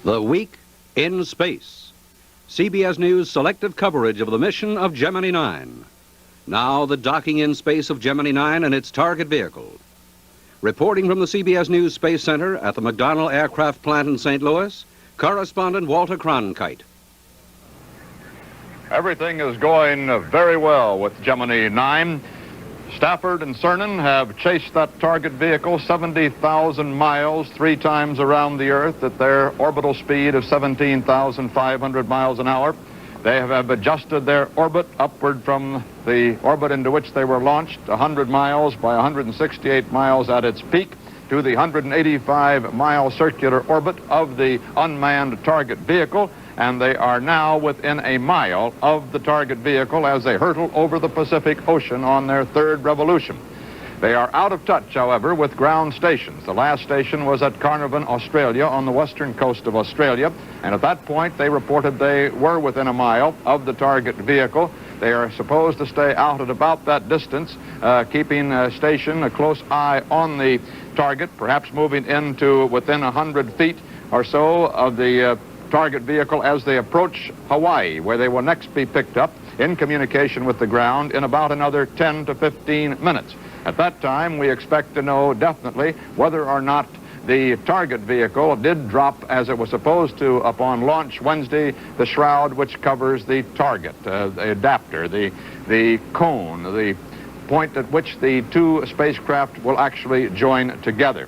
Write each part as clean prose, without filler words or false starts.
The Week in Space. CBS News' selective coverage of the mission of Gemini 9. Now the docking in space of Gemini 9 and its target vehicle. Reporting from the CBS News Space Center at the McDonnell Aircraft Plant in St. Louis, correspondent Walter Cronkite. Everything is going very well with Gemini 9. Stafford and Cernan have chased that target vehicle 70,000 miles, 3 times around the Earth at their orbital speed of 17,500 miles an hour. They have adjusted their orbit upward from the orbit into which they were launched, 100 miles by 168 miles at its peak, to the 185-mile circular orbit of the unmanned target vehicle, and they are now within a mile of the target vehicle as they hurtle over the Pacific Ocean on their third revolution. They are out of touch, however, with ground stations. The last station was at Carnarvon, Australia, on the western coast of Australia, and at that point they reported they were within a mile of the target vehicle. They are supposed to stay out at about that distance, keeping a station, a close eye on the target, perhaps moving into within 100 feet or so of the target vehicle as they approach Hawaii, where they will next be picked up in communication with the ground in about another 10 to 15 minutes. At that time, we expect to know definitely whether or not the target vehicle did drop as it was supposed to upon launch Wednesday, the shroud which covers the target, the adapter, the cone, the point at which the two spacecraft will actually join together.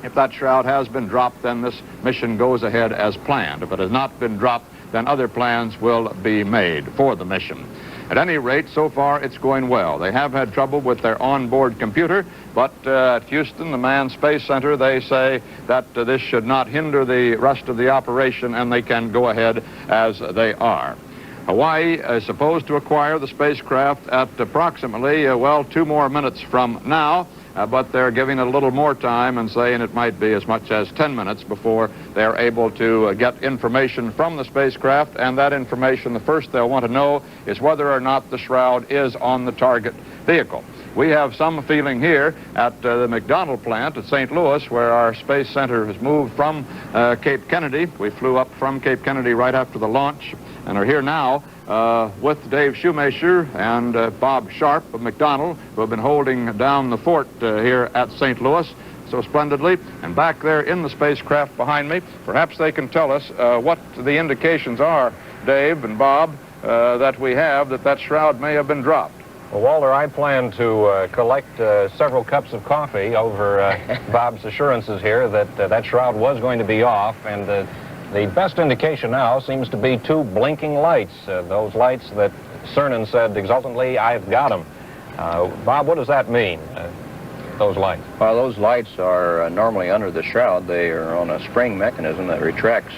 If that shroud has been dropped, then this mission goes ahead as planned. If it has not been dropped, then other plans will be made for the mission. At any rate, so far it's going well. They have had trouble with their onboard computer, but at Houston, the Manned Space Center, they say that this should not hinder the rest of the operation and they can go ahead as they are. Hawaii is supposed to acquire the spacecraft at approximately, 2 more minutes from now. But they're giving it a little more time and saying it might be as much as 10 minutes before they're able to get information from the spacecraft, and that information, the first they'll want to know is whether or not the shroud is on the target vehicle. We have some feeling here at the McDonnell plant at St. Louis, where our space center has moved from Cape Kennedy. We flew up from Cape Kennedy right after the launch and are here now with Dave Shoemaker and Bob Sharp of McDonnell, who have been holding down the fort here at St. Louis so splendidly. And back there in the spacecraft behind me, perhaps they can tell us what the indications are, Dave and Bob, that we have that shroud may have been dropped. Well, Walter, I plan to collect several cups of coffee over Bob's assurances here that that shroud was going to be off, and the best indication now seems to be 2 blinking lights, those lights that Cernan said exultantly, "I've got them." Bob, what does that mean, those lights? Well, those lights are normally under the shroud. They are on a spring mechanism that retracts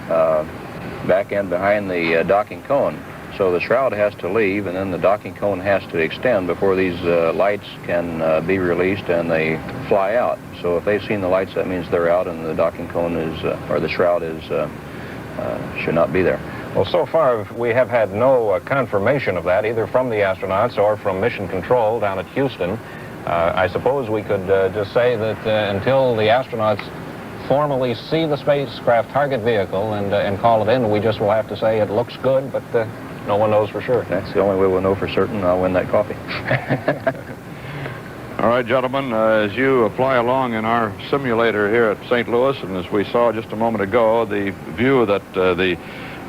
back and behind the docking cone. So the shroud has to leave, and then the docking cone has to extend before these lights can be released and they fly out. So if they've seen the lights, that means they're out, and the docking cone is, or the shroud is, should not be there. Well, so far we have had no confirmation of that, either from the astronauts or from Mission Control down at Houston. I suppose we could just say that until the astronauts formally see the spacecraft target vehicle and call it in, we just will have to say it looks good, but no one knows for sure. That's the only way we'll know for certain. I'll win that coffee. All right, gentlemen, as you fly along in our simulator here at St. Louis, and as we saw just a moment ago, the view that the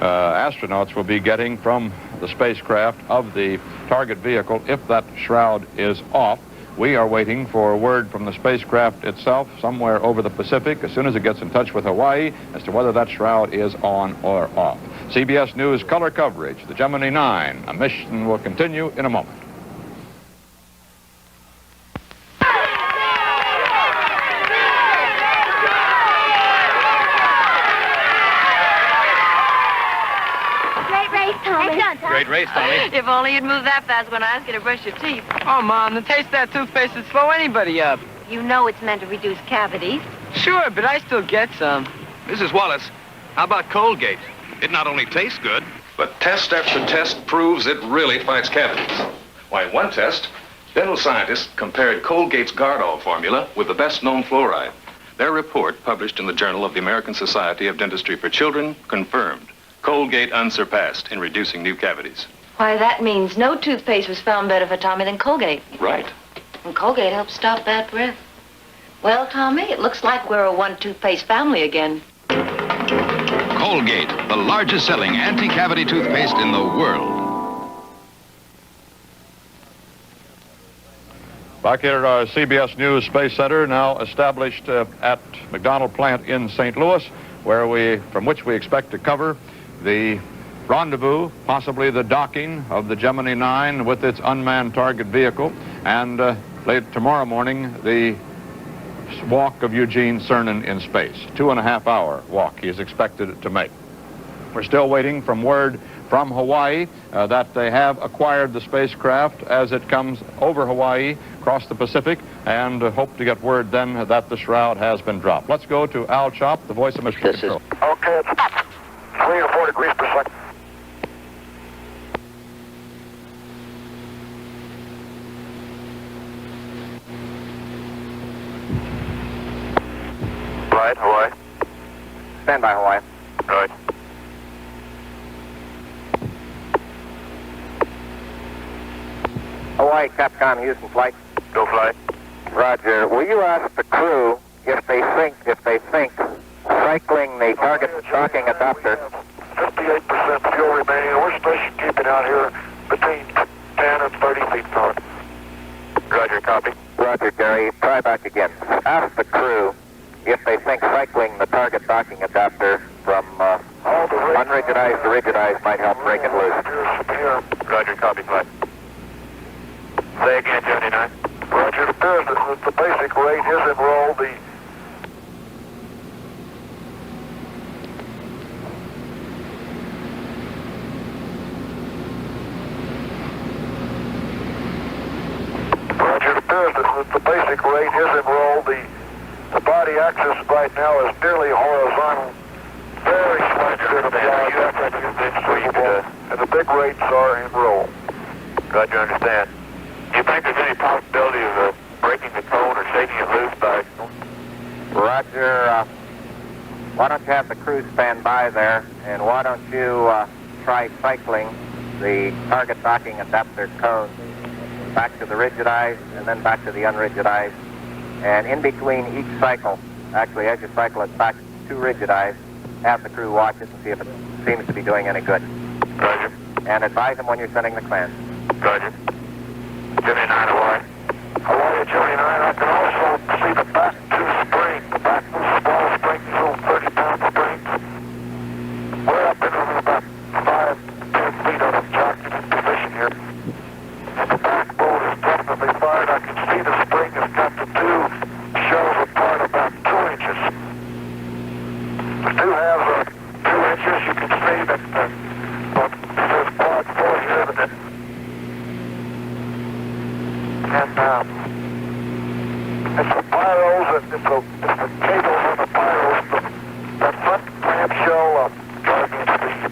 astronauts will be getting from the spacecraft of the target vehicle if that shroud is off. We are waiting for word from the spacecraft itself somewhere over the Pacific as soon as it gets in touch with Hawaii as to whether that shroud is on or off. CBS News color coverage, the Gemini 9. A mission will continue in a moment. Great race, Tommy. If only you'd move that fast when I ask you to brush your teeth. Oh, Mom, the taste of that toothpaste would slow anybody up. You know it's meant to reduce cavities. Sure, but I still get some. Mrs. Wallace, how about Colgate? It not only tastes good, but test after test proves it really fights cavities. Why, in one test, dental scientists compared Colgate's Gardol formula with the best-known fluoride. Their report, published in the Journal of the American Society of Dentistry for Children, confirmed Colgate unsurpassed in reducing new cavities. Why, that means no toothpaste was found better for Tommy than Colgate. Right. And Colgate helps stop bad breath. Well, Tommy, it looks like we're a one-toothpaste family again. Colgate, the largest selling anti-cavity toothpaste in the world. Back here at our CBS News Space Center, now established at McDonald Plant in St. Louis, from which we expect to cover the rendezvous, possibly the docking of the Gemini 9 with its unmanned target vehicle, and late tomorrow morning, the walk of Eugene Cernan in space. 2.5-hour walk he is expected to make. We're still waiting from word from Hawaii that they have acquired the spacecraft as it comes over Hawaii, across the Pacific, and hope to get word then that the shroud has been dropped. Let's go to Al Chop, the voice of Mission Control. Okay, it's 3 or 4 degrees per second. Right, Hawaii. Stand by, Hawaii. Right. Hawaii, Capcom, Houston flight. Go flight. Roger. Will you ask the crew if they think cycling the target docking adapter? 58% fuel remaining. We're station keeping out here between 10 and 30 feet north. Roger, copy. Roger, Gary. Try back again. Ask the crew if they think cycling the target docking adapter from unrigidized to rigidized might help break it loose. Roger, copy, flight. Say again, Gemini 9. Roger, it appears that the basic rate is enrolled. Roger, it appears that the basic rate is enrolled. The body axis right now is nearly horizontal. Very slightly to the body, and the big rates are in roll. Roger, understand. Do you think there's any possibility of breaking the cone or shaking it loose by? Roger. Why don't you have the crew stand by there, and why don't you try cycling the target docking adapter cone back to the rigidized and then back to the unrigidized, and in between each cycle, actually as you cycle it back to rigidized, have the crew watch it and see if it seems to be doing any good. Roger. And advise them when you're sending the command. Roger. Gemini 9, Hawaii. Hawaii, Gemini 9, I can also see the back two spring. The back two small springs, little 30-pound springs. We're up in about 5-10 feet on the jockey position here. And the back bolt is definitely fired. I can see the spring has got the two shells apart about 2 inches. The two halves are 2 inches. You can see that there's quad 4 here that and it's the pyros, it's the cables on the pyros, that front clamshell driving speed.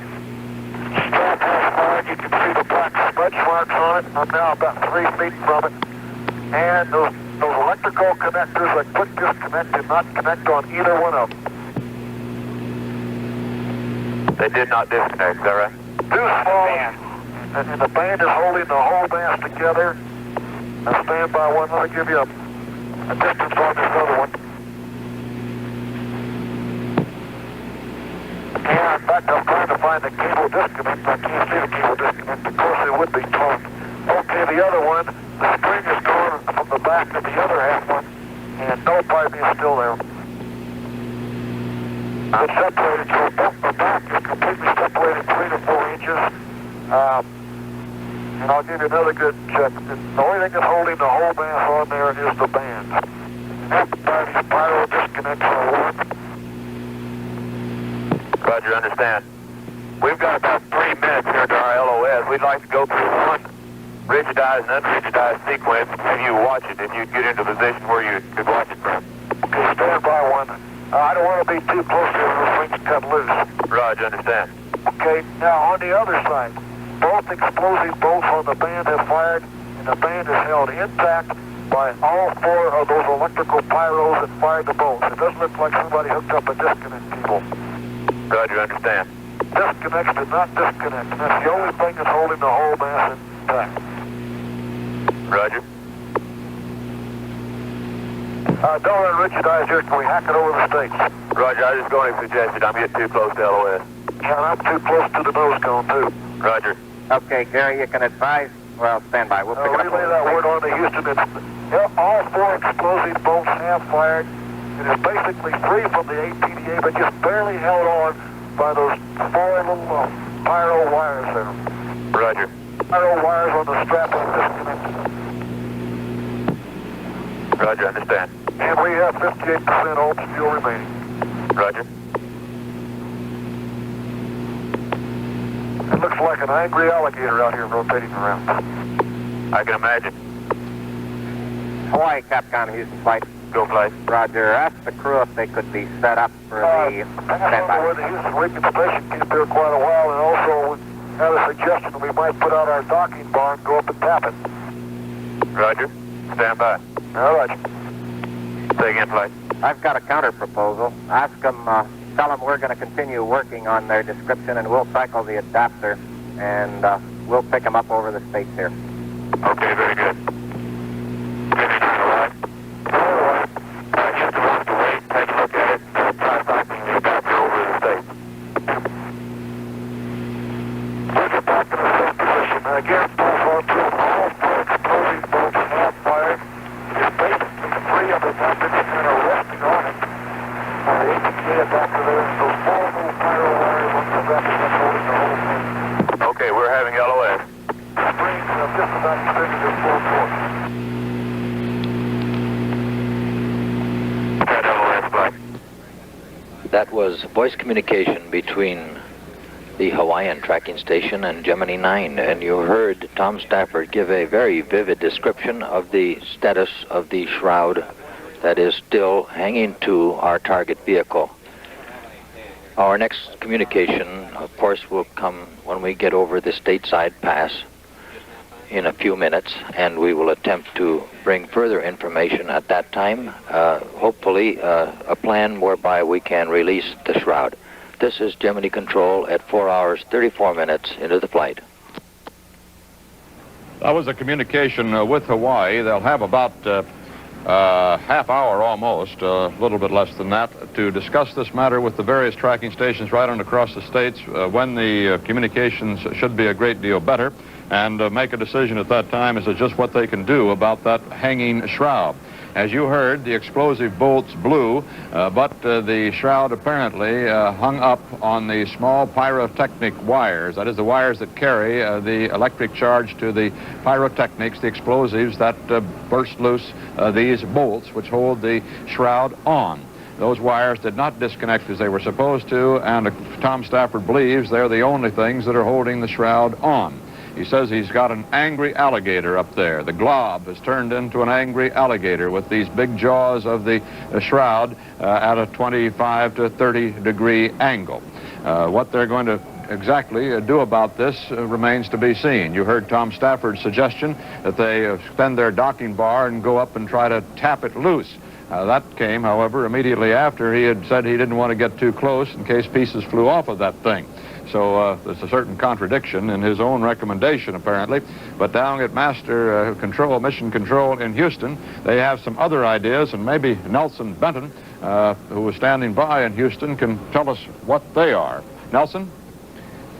Strap has fired, you can see the black smudge marks on it. I'm now about 3 feet from it. And those electrical connectors that quick disconnect did not connect on either one of them. They did not disconnect, is that right? Two small, and the band is holding the whole mass together. Now stand by one, let me give you a distance on this other one. And in fact, I'm trying to find the cable disconnect. I can't see the cable disconnect. Of course, it would be taut. Okay, the other one, the spring is gone from the back of the other half one, and no piping is still there. It's separated, so both the back is completely separated 3 to 4 inches. And I'll give you another good check. The only thing that's holding the whole mass on there is the band. Everybody's pyro disconnects will work. Roger, understand. We've got about 3 minutes here to our LOS. We'd like to go through one rigidized and unrigidized sequence and you watch it if you get into a position where you could watch it from. Okay, stand by one. I don't want to be too close to the things cut loose. Roger, understand. Okay, now on the other side. Both explosive bolts on the band have fired, and the band is held intact by all 4 of those electrical pyros fired the bolts. It doesn't look like somebody hooked up a disconnect cable. Roger, understand. Disconnects did not disconnect, and that's the only thing that's holding the whole mass intact. Roger. Delaware and Richard Eyes here. Can we hack it over the States? Roger, I was just going to suggest I'm getting too close to LOS. Yeah, and I'm too close to the nose cone, too. Roger. Okay, Gary, you can advise. Well, stand by. We'll pick it up. Relay that word on to Houston. All 4 explosive bolts have fired. It is basically free from the APDA, but just barely held on by those 4 little pyro wires there. Roger. Pyro wires on the strap are disconnected. Roger, understand. And we have 58% ohms fuel remaining. Roger. It looks like an angry alligator out here rotating around. I can imagine. Hawaii, Capcom, Houston flight. Go flight. Roger. Ask the crew if they could be set up for the standby. Where the Houston Recon Station kept there quite a while, and also we had a suggestion that we might put out our docking bar and go up and tap it. Roger. Stand by. All right. Say again, flight. I've got a counter proposal. Ask them, tell them we're going to continue working on their description, and we'll cycle the adapter, and we'll pick them up over the States here. Okay, very good. Okay, we're having LOS. That was voice communication between the Hawaiian tracking station and Gemini 9, and you heard Tom Stafford give a very vivid description of the status of the shroud that is still hanging to our target vehicle. Our next communication, of course, will come when we get over the stateside pass in a few minutes, and we will attempt to bring further information at that time, hopefully a plan whereby we can release the shroud. This is Gemini Control at 4 hours, 34 minutes into the flight. That was a communication with Hawaii. They'll have about half hour almost, a little bit less than that, to discuss this matter with the various tracking stations right on across the states when the communications should be a great deal better, and make a decision at that time as to just what they can do about that hanging shroud. As you heard, the explosive bolts blew, but the shroud apparently hung up on the small pyrotechnic wires. That is, the wires that carry the electric charge to the pyrotechnics, the explosives that burst loose these bolts which hold the shroud on. Those wires did not disconnect as they were supposed to, and Tom Stafford believes they're the only things that are holding the shroud on. He says he's got an angry alligator up there. The glob has turned into an angry alligator with these big jaws of the shroud at a 25 to 30 degree angle. What they're going to exactly do about this remains to be seen. You heard Tom Stafford's suggestion that they spend their docking bar and go up and try to tap it loose. That came, however, immediately after he had said he didn't want to get too close in case pieces flew off of that thing. So there's a certain contradiction in his own recommendation, apparently. But down at Master Control, Mission Control in Houston, they have some other ideas, and maybe Nelson Benton, who was standing by in Houston, can tell us what they are. Nelson?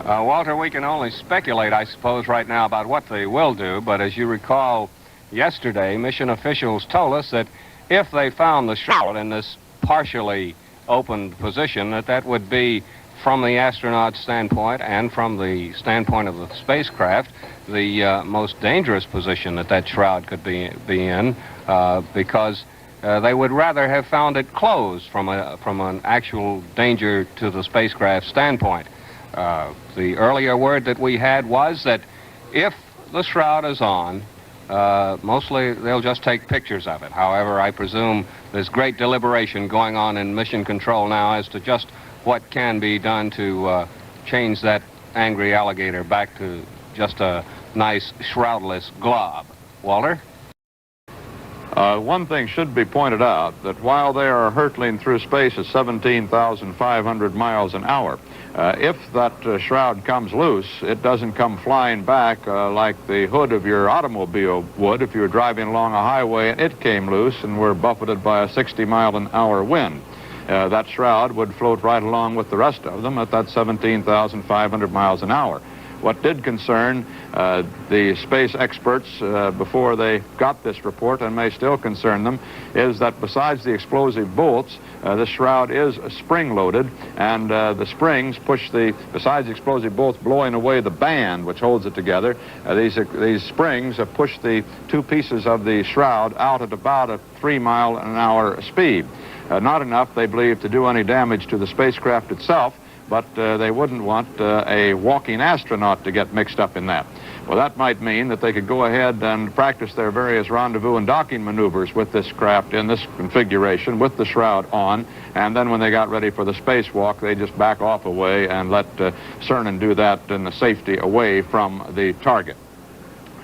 Walter, we can only speculate, I suppose, right now about what they will do, but as you recall, yesterday, mission officials told us that if they found the shroud in this partially opened position, that would be, from the astronaut's standpoint and from the standpoint of the spacecraft, the most dangerous position that shroud could be in, because they would rather have found it closed from an actual danger to the spacecraft standpoint. The earlier word that we had was that if the shroud is on, mostly they'll just take pictures of it. However, I presume there's great deliberation going on in Mission Control now as to just what can be done to change that angry alligator back to just a nice shroudless glob. Walter? One thing should be pointed out, that while they are hurtling through space at 17,500 miles an hour, if that shroud comes loose, it doesn't come flying back like the hood of your automobile would if you were driving along a highway and it came loose and were buffeted by a 60-mile-an-hour wind. That shroud would float right along with the rest of them at that 17,500 miles an hour. What did concern the space experts before they got this report, and may still concern them, is that besides the explosive bolts, this shroud is spring-loaded, and the springs push besides the explosive bolts blowing away the band which holds it together, these springs have pushed the two pieces of the shroud out at about a 3-mile-an-hour speed. Not enough, they believe, to do any damage to the spacecraft itself, but they wouldn't want a walking astronaut to get mixed up in that. Well, that might mean that they could go ahead and practice their various rendezvous and docking maneuvers with this craft in this configuration with the shroud on, and then when they got ready for the spacewalk, they just back off away and let Cernan do that in the safety away from the target.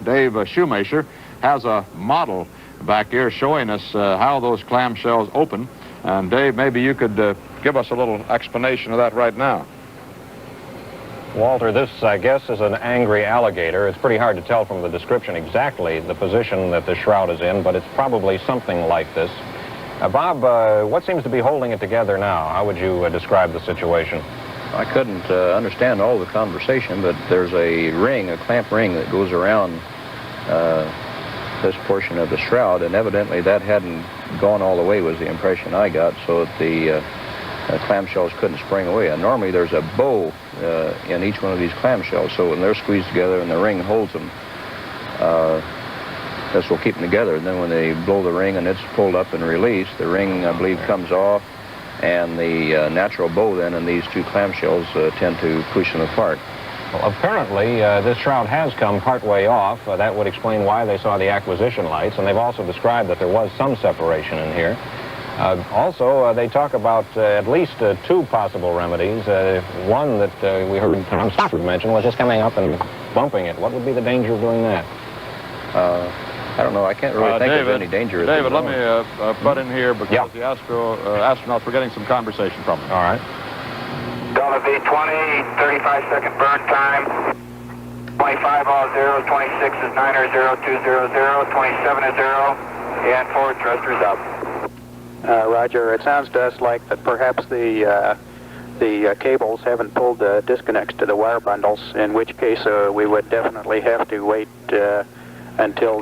Dave Shoemaker has a model back here showing us how those clamshells open. And Dave, maybe you could give us a little explanation of that right now. Walter, this, I guess, is an angry alligator. It's pretty hard to tell from the description exactly the position that the shroud is in, but it's probably something like this. Bob, what seems to be holding it together now? How would you describe the situation? I couldn't understand all the conversation, but there's a ring, a clamp ring that goes around this portion of the shroud, and evidently that hadn't gone all the way, was the impression I got, so that the clamshells couldn't spring away. And normally there's a bow in each one of these clamshells, so when they're squeezed together and the ring holds them, this will keep them together. And then when they blow the ring and it's pulled up and released, the ring, I believe, comes off, and the natural bow then in these two clamshells tend to push them apart. Well, apparently, this shroud has come partway off. That would explain why they saw the acquisition lights, and they've also described that there was some separation in here. Also, they talk about at least two possible remedies. One that we heard Tom Stafford mention was just coming up and bumping it. What would be the danger of doing that? I don't know. I can't really think of any danger. David, let me butt in here because the astronauts were getting some conversation from them. All right. Delta V 20, 35-second burn time. 25 all zeros, 26 is 9 0, 2 0 0, 27 is 0, and forward thrusters up. Roger. It sounds to us like that perhaps the cables haven't pulled the disconnects to the wire bundles, in which case we would definitely have to wait until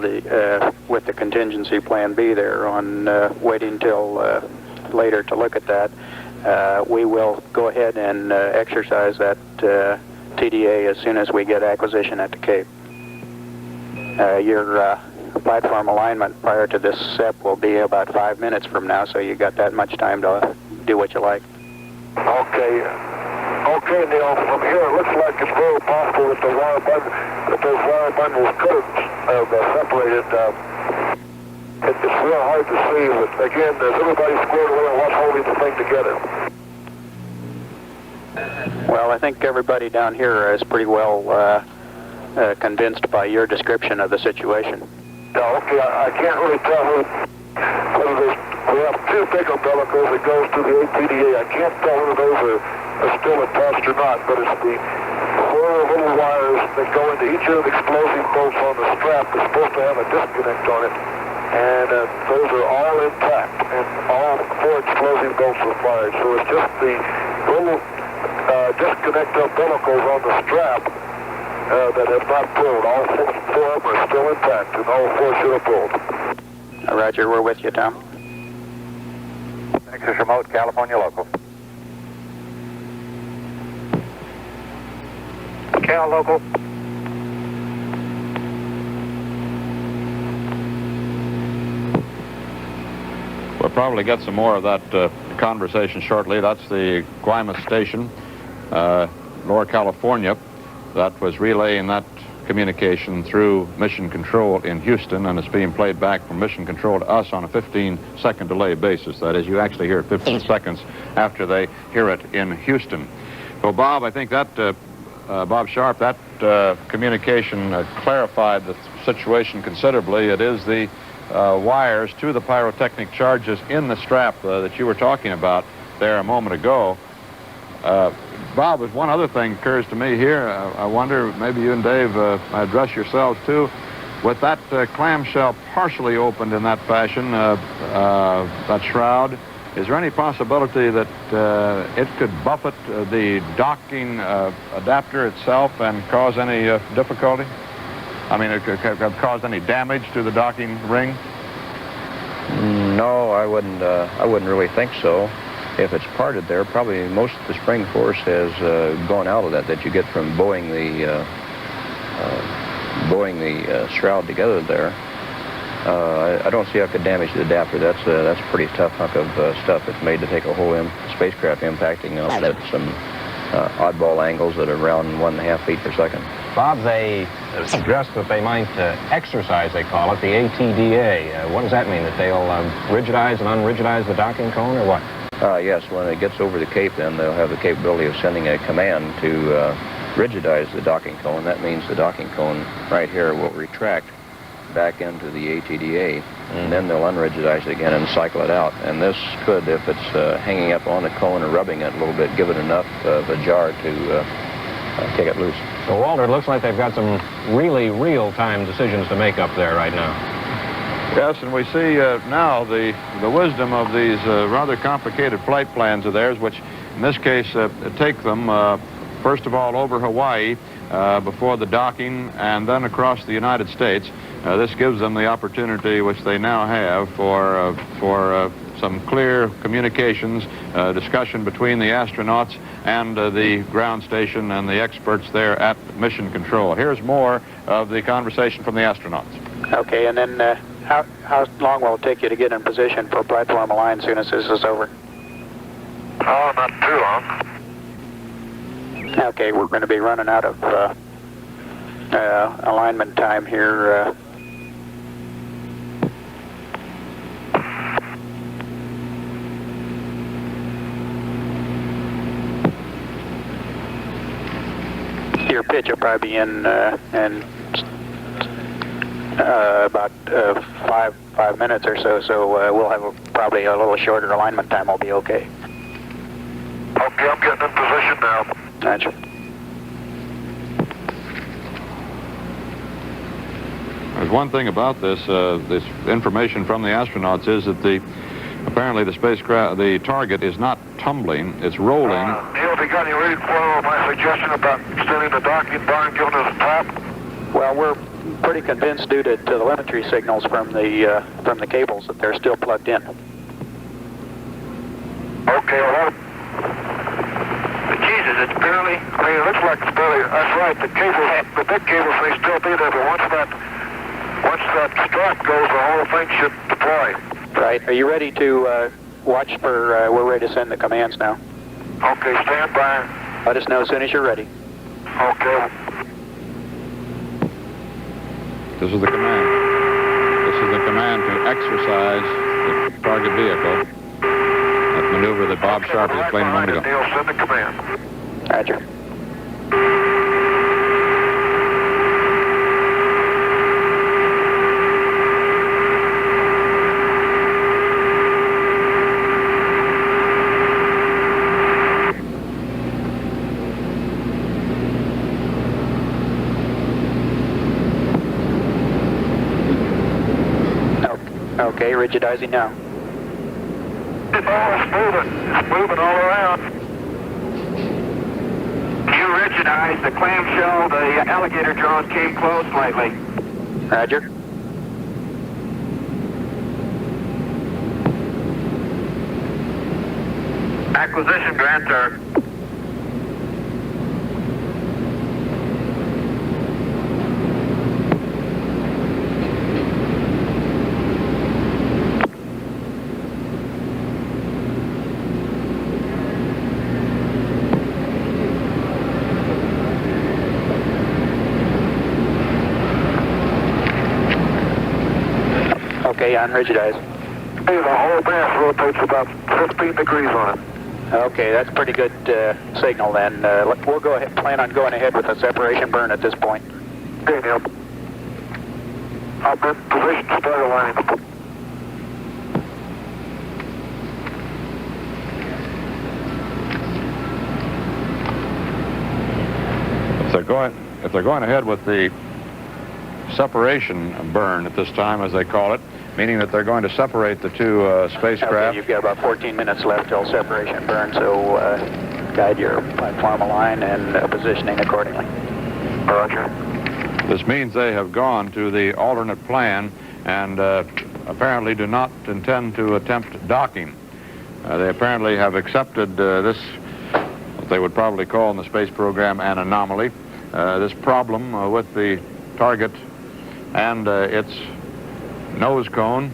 with the contingency plan B there on waiting till later to look at that. We will go ahead and exercise that TDA as soon as we get acquisition at the Cape. Your platform alignment prior to this SEP will be about 5 minutes from now, so you got that much time to do what you like. Okay, Neil. From here, it looks like it's very possible that those wire bundles could have separated. It's real hard to see, but again, there's everybody squared away on what's holding the thing together. Well, I think everybody down here is pretty well convinced by your description of the situation. No, okay, I can't really tell whether we have two big umbilicals that goes to the ATDA. I can't tell whether those are still attached or not, but it's the four little wires that go into each of the explosive bolts on the strap that's supposed to have a disconnect on it. And those are all intact, and all four explosive bolts are fired. So it's just the little disconnect umbilicals on the strap that have not pulled. All four of them are still intact, and all four should have pulled. Roger, we're with you, Tom. Texas Remote, California Local. Cal Local. We'll probably get some more of that conversation shortly. That's the Guaymas station, Lower California, that was relaying that communication through Mission Control in Houston, and it's being played back from Mission Control to us on a 15-second delay basis. That is, you actually hear it 15 seconds after they hear it in Houston. So, Bob, I think that, Bob Sharp, that communication clarified the situation considerably. It is the wires to the pyrotechnic charges in the strap that you were talking about there a moment ago. Bob, there's one other thing occurs to me here. I wonder, maybe you and Dave address yourselves too. With that clamshell partially opened in that fashion, that shroud, is there any possibility that it could buffet the docking adapter itself and cause any difficulty? I mean, it could cause any damage to the docking ring? No, I wouldn't really think so. If it's parted there, probably most of the spring force has gone out of that you get from bowing the shroud together there. I don't see how it could damage the adapter. That's a pretty tough hunk of stuff. It's made to take a whole spacecraft impacting on at some oddball angles at around 1.5 feet per second. Bob, they suggest that they might exercise, they call it, the ATDA. What does that mean? That they'll rigidize and unrigidize the docking cone, or what? Yes, when it gets over the Cape, then they'll have the capability of sending a command to rigidize the docking cone. That means the docking cone right here will retract back into the ATDA, and then they'll unrigidize it again and cycle it out. And this could, if it's hanging up on the cone or rubbing it a little bit, give it enough of a jar to kick it loose. So, Walter, it looks like they've got some really real-time decisions to make up there right now. Yes, and we see now the wisdom of these rather complicated flight plans of theirs, which in this case take them, first of all, over Hawaii before the docking, and then across the United States. This gives them the opportunity, which they now have, for some clear communications, discussion between the astronauts and the ground station and the experts there at Mission Control. Here's more of the conversation from the astronauts. Okay, and then how long will it take you to get in position for platform align as soon as this is over? Oh, not too long. Okay, we're going to be running out of alignment time here. Your pitch will probably be in about 5 minutes or so, so we'll have probably a little shorter alignment time. Will be okay. Okay, I'm getting in position now. Gotcha. There's one thing about this information from the astronauts is that apparently the spacecraft, the target is not tumbling, it's rolling. Neil, have you got any ready for my suggestion about extending the docking bar and giving us a tap? Well, we're pretty convinced due to telemetry signals from the cables that they're still plugged in. Okay, well, Jesus, it's barely, I mean, it looks like it's barely, that's right, the big cables may still be there, but once that strap goes, the whole thing should deploy. Right, are you ready to watch for, we're ready to send the commands now. Okay, stand by. Let us know as soon as you're ready. Okay. This is the command. This is the command to exercise the target vehicle. That maneuver that Bob Sharp was explaining a moment ago. Neil, send the command. Roger. Okay, rigidizing now. It's moving. It's moving all around. You rigidized the clamshell. The alligator jaws came close slightly. Roger. Acquisition grantor. Okay, unrigidize. Hey, the whole mass rotates about 15 degrees on it. Okay, that's pretty good signal then. We'll go ahead, plan on going ahead with a separation burn at this point. Okay, Neil. Position, start aligning. If they're going ahead with the separation burn at this time, as they call it, meaning that they're going to separate the two spacecraft. Okay, you've got about 14 minutes left till separation burn, so guide your platform line and positioning accordingly. Roger. This means they have gone to the alternate plan and apparently do not intend to attempt docking. They apparently have accepted this, what they would probably call in the space program an anomaly, this problem with the target and its nose cone,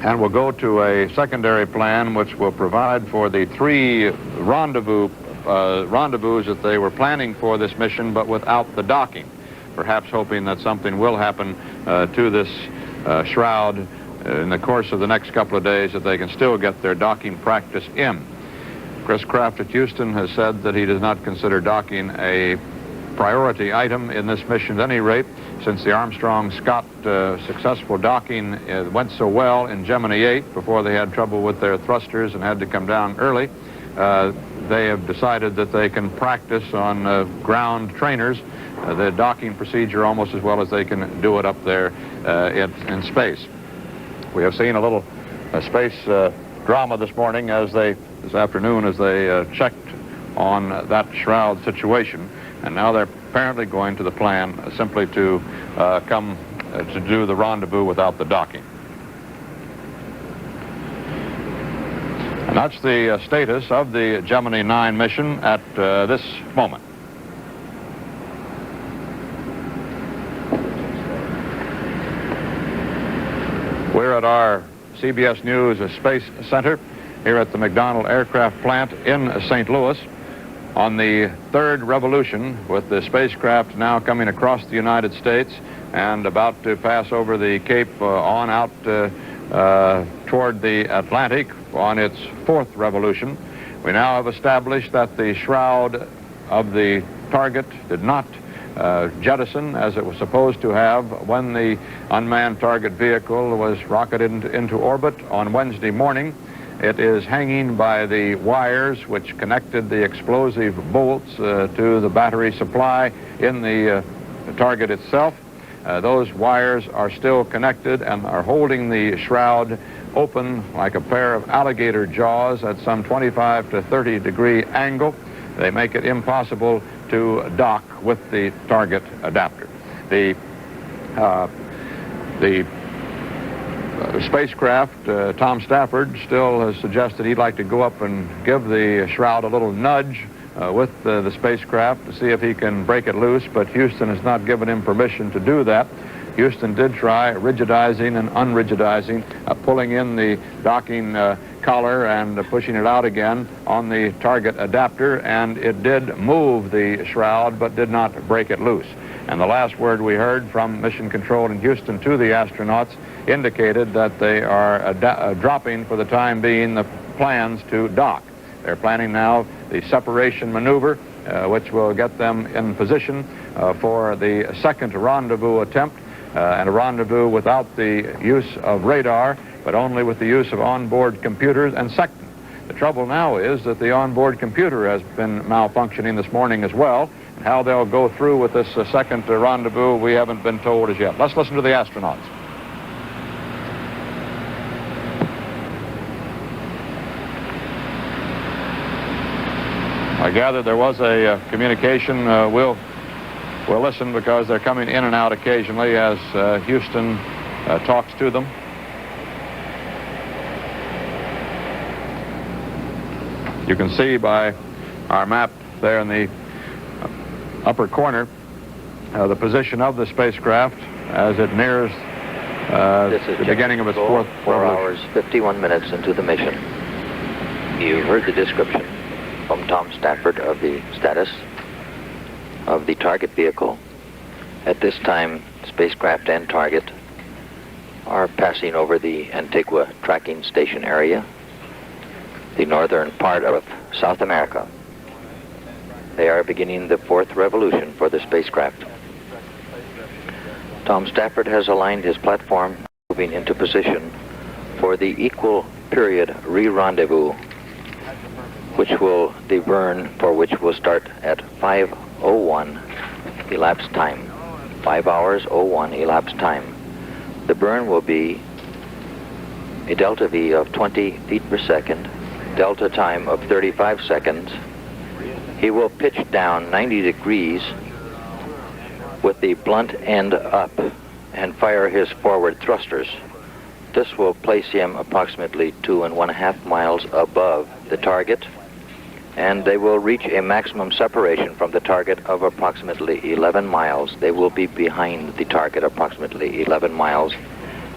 and will go to a secondary plan which will provide for the 3 rendezvous that they were planning for this mission, but without the docking, perhaps hoping that something will happen to this shroud in the course of the next couple of days, that they can still get their docking practice in. Chris Kraft at Houston has said that he does not consider docking a priority item in this mission at any rate, since the Armstrong-Scott successful docking went so well in Gemini 8 before they had trouble with their thrusters and had to come down early. They have decided that they can practice on ground trainers the docking procedure almost as well as they can do it up there in space. We have seen a little space drama this afternoon as they checked on that shroud situation. And now they're apparently going to the plan simply to come to do the rendezvous without the docking. And that's the status of the Gemini 9 mission at this moment. We're at our CBS News Space Center here at the McDonnell Aircraft Plant in St. Louis on the 3rd revolution, with the spacecraft now coming across the United States and about to pass over the Cape on out toward the Atlantic on its 4th revolution. We now have established that the shroud of the target did not jettison as it was supposed to have when the unmanned target vehicle was rocketed into orbit on Wednesday morning. It is hanging by the wires which connected the explosive bolts to the battery supply in the target itself. Those wires are still connected and are holding the shroud open like a pair of alligator jaws at some 25 to 30 degree angle. They make it impossible to dock with the target adapter. The spacecraft, Tom Stafford, still has suggested he'd like to go up and give the shroud a little nudge with the spacecraft to see if he can break it loose, but Houston has not given him permission to do that. Houston did try rigidizing and unrigidizing, pulling in the docking collar and pushing it out again on the target adapter, and it did move the shroud but did not break it loose. And the last word we heard from Mission Control in Houston to the astronauts indicated that they are dropping for the time being the plans to dock. They're planning now the separation maneuver, which will get them in position for the 2nd rendezvous attempt, and a rendezvous without the use of radar, but only with the use of onboard computers and second. The trouble now is that the onboard computer has been malfunctioning this morning as well, and how they'll go through with this 2nd rendezvous we haven't been told as yet. Let's listen to the astronauts. I gather there was a communication. We'll listen because they're coming in and out occasionally as Houston talks to them. You can see by our map there in the upper corner the position of the spacecraft as it nears the beginning of its 4th 4 hours, 51 minutes into the mission. You heard the description from Tom Stafford of the status of the target vehicle. At this time, spacecraft and target are passing over the Antigua tracking station area, the northern part of South America. They are beginning the 4th revolution for the spacecraft. Tom Stafford has aligned his platform, moving into position for the equal period re-rendezvous, the burn for which will start at 5:01 elapsed time. 5 hours 01 elapsed time. The burn will be a delta V of 20 feet per second, delta time of 35 seconds. He will pitch down 90 degrees with the blunt end up and fire his forward thrusters. This will place him approximately 2.5 miles above the target, and they will reach a maximum separation from the target of approximately 11 miles. They will be behind the target approximately 11 miles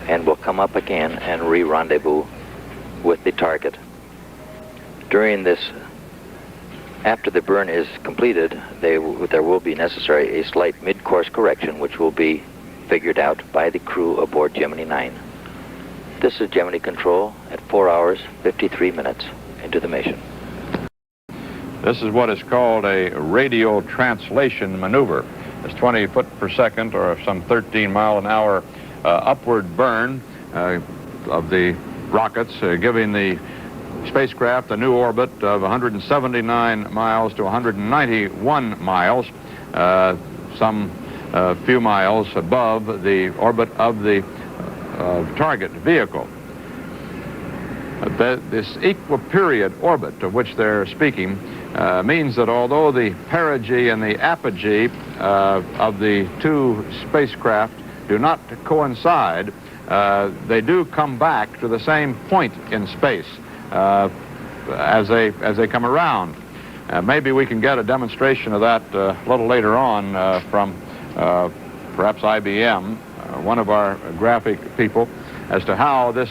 and will come up again and re-rendezvous with the target. During this, after the burn is completed, there will be necessary a slight mid-course correction, which will be figured out by the crew aboard Gemini 9. This is Gemini Control at 4 hours 53 minutes into the mission. This is what is called a radial translation maneuver. It's 20 foot per second, or some 13 mile an hour upward burn of the rockets, giving the spacecraft a new orbit of 179 miles to 191 miles, some few miles above the orbit of the target vehicle. This equiperiod orbit of which they're speaking means that although the perigee and the apogee of the two spacecraft do not coincide, they do come back to the same point in space as they come around. Maybe we can get a demonstration of that a little later on from perhaps IBM, one of our graphic people, as to how this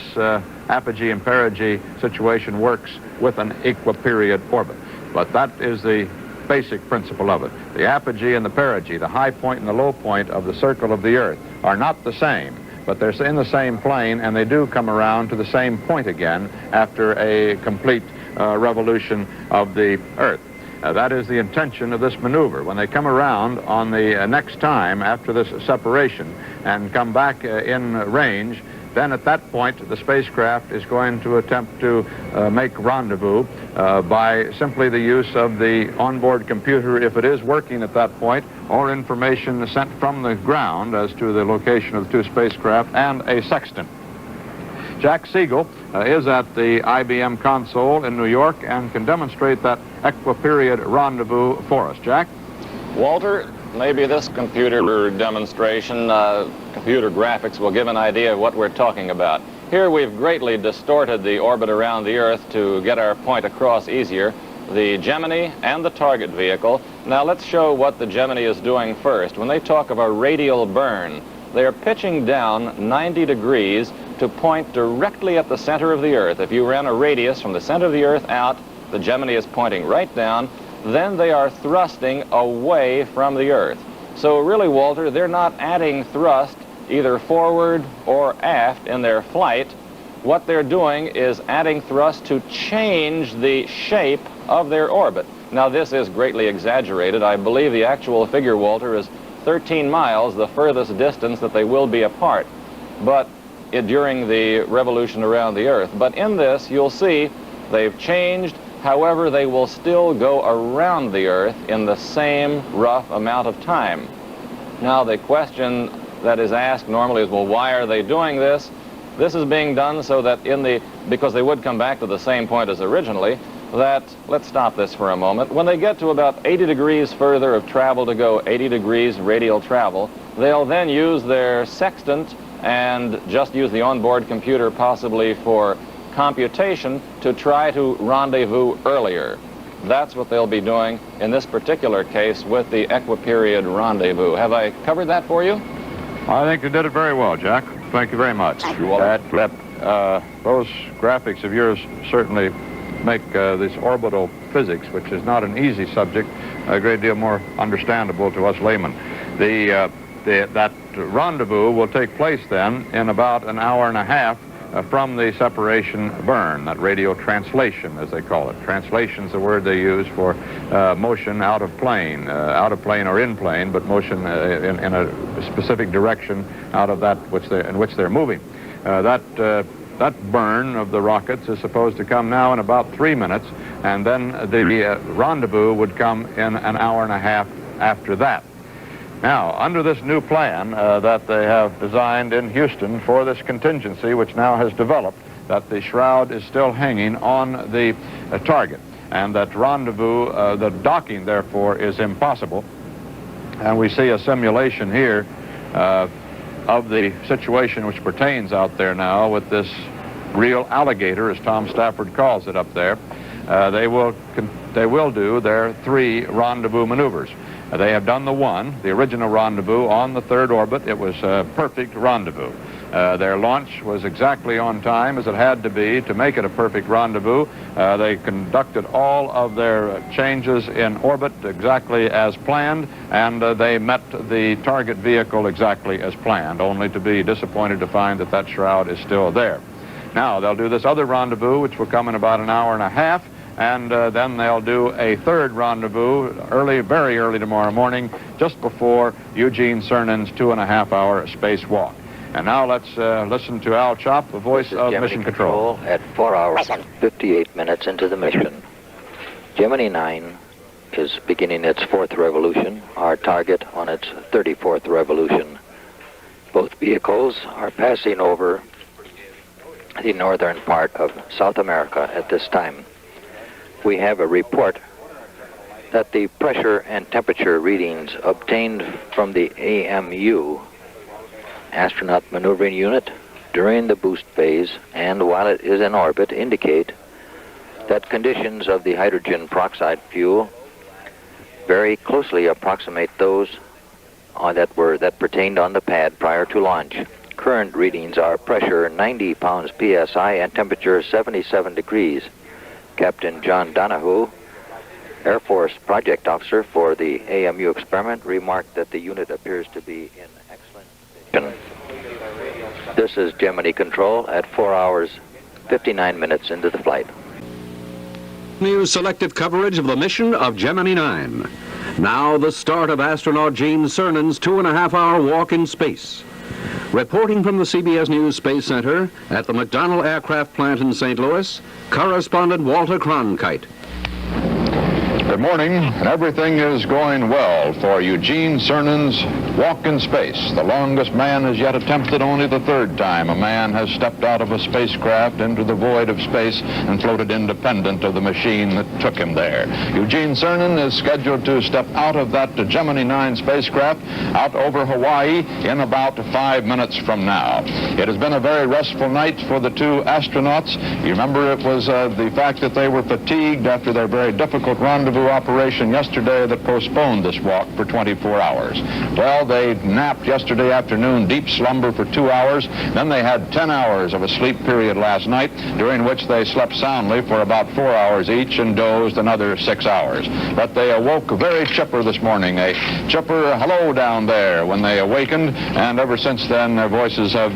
apogee and perigee situation works with an equiperiod orbit. But that is the basic principle of it. The apogee and the perigee, the high point and the low point of the circle of the Earth, are not the same, but they're in the same plane, and they do come around to the same point again after a complete revolution of the Earth. That is the intention of this maneuver. When they come around on the next time after this separation and come back in range, then at that point the spacecraft is going to attempt to make rendezvous by simply the use of the onboard computer, if it is working at that point, or information sent from the ground as to the location of the two spacecraft, and a sextant. Jack Siegel is at the IBM console in New York and can demonstrate that equiperiod rendezvous for us. Jack? Walter, maybe this computer demonstration, computer graphics, will give an idea of what we're talking about. Here we've greatly distorted the orbit around the Earth to get our point across easier. The Gemini and the target vehicle. Now let's show what the Gemini is doing first. When they talk of a radial burn, they are pitching down 90 degrees to point directly at the center of the Earth. If you ran a radius from the center of the Earth out, the Gemini is pointing right down. Then they are thrusting away from the Earth. So really, Walter, they're not adding thrust either forward or aft in their flight. What they're doing is adding thrust to change the shape of their orbit. Now, this is greatly exaggerated. I believe the actual figure, Walter, is 13 miles, the furthest distance that they will be apart, but during the revolution around the Earth. But in this, you'll see they've changed. However, they will still go around the Earth in the same rough amount of time. Now, the question that is asked normally is, well, why are they doing this? This is being done so that because they would come back to the same point as originally, that, let's stop this for a moment, when they get to about 80 degrees further of travel to go, 80 degrees radial travel, they'll then use their sextant and just use the onboard computer possibly for computation to try to rendezvous earlier. That's what they'll be doing in this particular case with the equiperiod rendezvous. Have I covered that for you? I think you did it very well, Jack. Thank you very much. Those graphics of yours certainly make this orbital physics, which is not an easy subject, a great deal more understandable to us laymen. That rendezvous will take place then in about an hour and a half from the separation burn, that radio translation, as they call it. Translation's the word they use for motion out of plane or in plane, but motion in a specific direction out of that in which they're moving. That burn of the rockets is supposed to come now in about 3 minutes, and then the rendezvous would come in an hour and a half after that. Now, under this new plan that they have designed in Houston for this contingency, which now has developed, that the shroud is still hanging on the target, and that rendezvous, the docking, therefore, is impossible. And we see a simulation here of the situation which pertains out there now with this real alligator, as Tom Stafford calls it up there. They will do their 3 rendezvous maneuvers. They have done the original rendezvous on the 3rd orbit. It was a perfect rendezvous. Their launch was exactly on time, as it had to be to make it a perfect rendezvous. They conducted all of their changes in orbit exactly as planned, and they met the target vehicle exactly as planned, only to be disappointed to find that that shroud is still there. Now, they'll do this other rendezvous, which will come in about an hour and a half, and then they'll do a 3rd rendezvous very early tomorrow morning, just before Eugene Cernan's 2.5-hour spacewalk. And now let's listen to Al Chop, the voice of Mission Control. At 4 hours and 58 minutes into the mission. Gemini 9 is beginning its 4th revolution, our target on its 34th revolution. Both vehicles are passing over the northern part of South America at this time. We have a report that the pressure and temperature readings obtained from the AMU, Astronaut Maneuvering Unit, during the boost phase and while it is in orbit indicate that conditions of the hydrogen peroxide fuel very closely approximate those that pertained on the pad prior to launch. Current readings are pressure 90 pounds psi and temperature 77 degrees. Captain John Donahue, Air Force project officer for the AMU experiment, remarked that the unit appears to be in excellent condition. This is Gemini Control at 4 hours, 59 minutes into the flight. News selective coverage of the mission of Gemini 9. Now the start of astronaut Gene Cernan's 2.5-hour walk in space. Reporting from the CBS News Space Center at the McDonnell Aircraft Plant in St. Louis, correspondent Walter Cronkite. Good morning, and everything is going well for Eugene Cernan's walk in space. The longest man has yet attempted, only the 3rd time a man has stepped out of a spacecraft into the void of space and floated independent of the machine that took him there. Eugene Cernan is scheduled to step out of that Gemini 9 spacecraft out over Hawaii in about 5 minutes from now. It has been a very restful night for the 2 astronauts. You remember it was the fact that they were fatigued after their very difficult rendezvous operation yesterday that postponed this walk for 24 hours. Well, they napped yesterday afternoon, deep slumber for 2 hours. Then they had 10 hours of a sleep period last night, during which they slept soundly for about 4 hours each and dozed another 6 hours. But they awoke very chipper this morning, a chipper hello down there when they awakened, and ever since then their voices have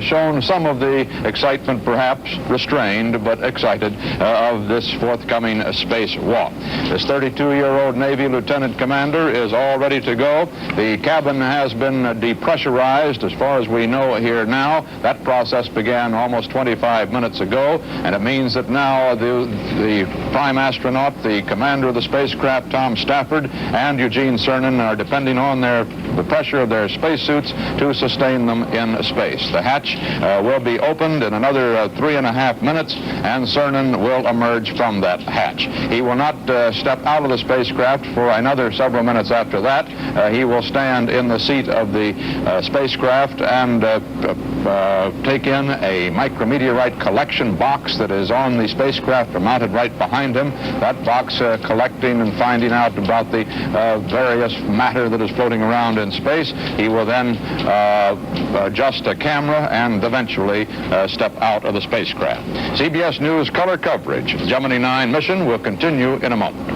shown some of the excitement, perhaps restrained but excited, of this forthcoming space walk. This 32-year-old Navy lieutenant commander is all ready to go. The cabin has been depressurized as far as we know here now. That process began almost 25 minutes ago, and it means that now the prime astronaut, the commander of the spacecraft, Tom Stafford, and Eugene Cernan are depending on the pressure of their spacesuits to sustain them in space. The hatch will be opened in another 3.5 minutes, and Cernan will emerge from that hatch. He will not step out of the spacecraft for another several minutes after that. He will stand in the seat of the spacecraft and take in a micrometeorite collection box that is on the spacecraft or mounted right behind him. That box collecting and finding out about the various matter that is floating around in space. He will then adjust a camera and eventually step out of the spacecraft. CBS News color coverage of the Gemini 9 mission will continue in a moment.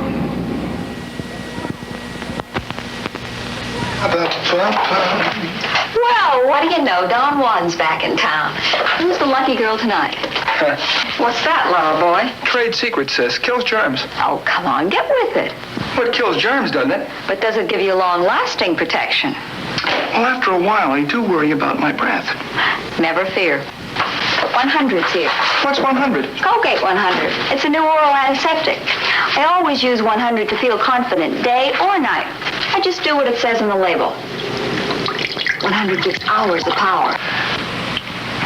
What Well, what do you know? Don Juan's back in town. Who's the lucky girl tonight? What's that, lover boy? Trade secret, sis. Kills germs. Oh, come on, get with it. Well, it kills germs, doesn't it? But does it give you long-lasting protection? Well, after a while, I do worry about my breath. Never fear. 100's here. What's 100? Colgate 100. It's a new oral antiseptic. I always use 100 to feel confident, day or night. I just do what it says on the label. 100 gives hours of power.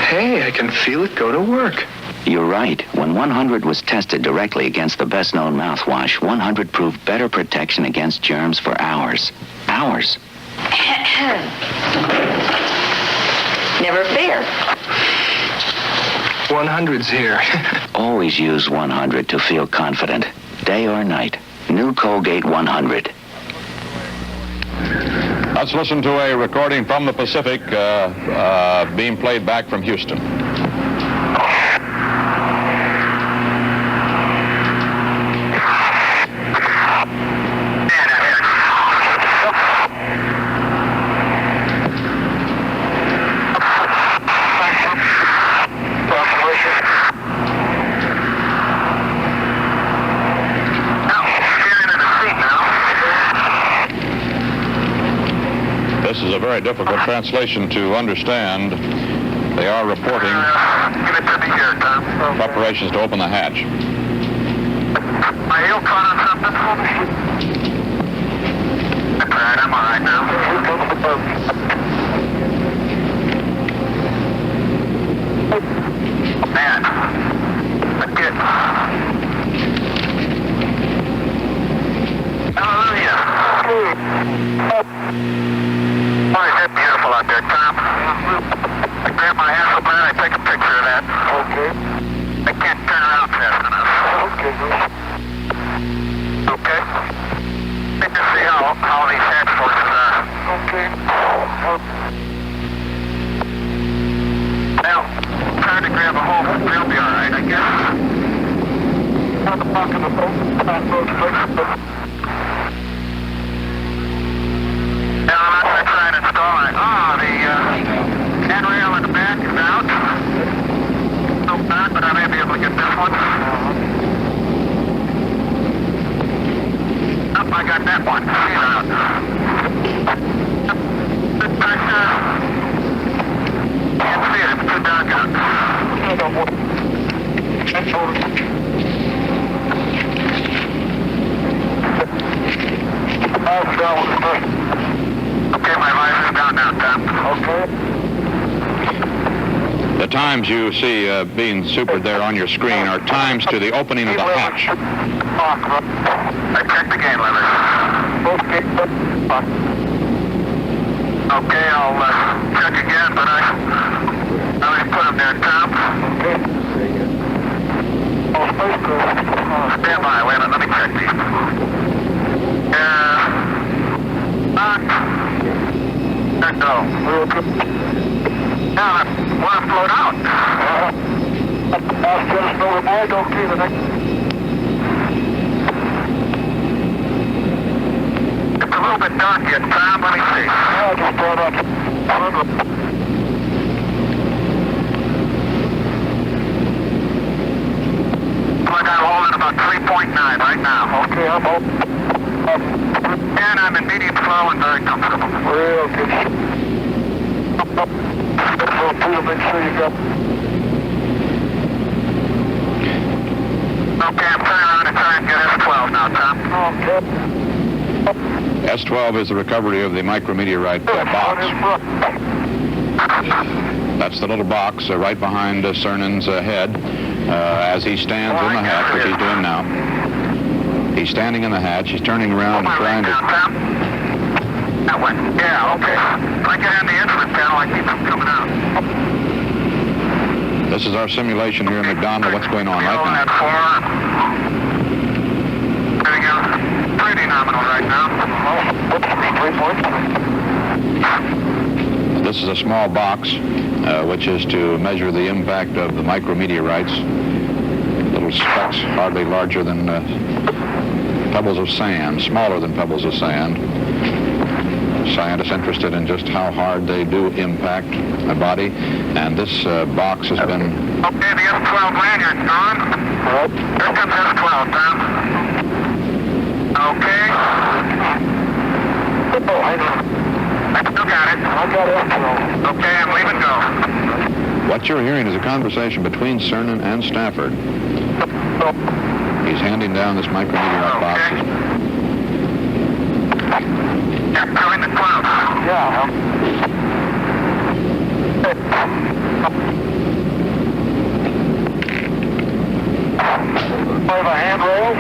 Hey, I can feel it go to work. You're right. When 100 was tested directly against the best-known mouthwash, 100 proved better protection against germs for hours. Hours. Never fear. 100's here. Always use 100 to feel confident, day or night. New Colgate 100. Let's listen to a recording from the Pacific being played back from Houston. This is a very difficult translation to understand. They are reporting preparations to open the hatch. Are you caught on something? That's right, I'm all right now. Man, a kid. Hallelujah. Boy, is that beautiful out there, Tom. I grab my Hasselblad, I take a picture of that. Okay. I can't turn around fast enough. Okay. Okay. Let me see how these hatch forces are. Okay. Now, trying to grab a hold of it, they'll be all right, I guess. On the back of the boat. Now, unless I try and install it. The handrail in the back is out. No bad, but I may be able to get this one. Oh, I got that one. She's out. Good pressure. Can't see it. It's too dark out. Okay, my license down now, Tom. Okay. The times you see being supered there on your screen are times to the opening of the hatch. I checked the gate limit. Okay, I'll check again, but I already put them there, Tom. Stand by, wait a minute, let me check these. There go. Now, I want to float out. It's a little bit dark yet, Tom. Let me see. Just float up. I got a hold at about 3.9 right now. Okay, I'm up. And I'm in medium flow and very comfortable. Real good. Make sure you go. Okay, I'm turning around and trying to get S12 now, Tom. Okay. S12 is the recovery of the micrometeorite box. That's the little box right behind Cernan's head as he stands in the hatch, which he's doing now. He's standing in the hatch. He's turning around and trying to... That way. Yeah, okay. If I get in the instrument panel, I keep them coming out. This is our simulation here in McDonald. What's going on right now? Everything else pretty nominal right now. This is a small box, which is to measure the impact of the micrometeorites. Little specks, hardly larger than pebbles of sand, smaller than pebbles of sand. scientists interested in just how hard they do impact a body. And this box has been... Okay, the S-12 lanyard's on. Here comes S-12, Tom. Okay. I still got it. Okay, I'm leaving go. What you're hearing is a conversation between Cernan and Stafford. He's handing down this micrometeorite box. Yeah, join the cloud. Yeah. For the handrail.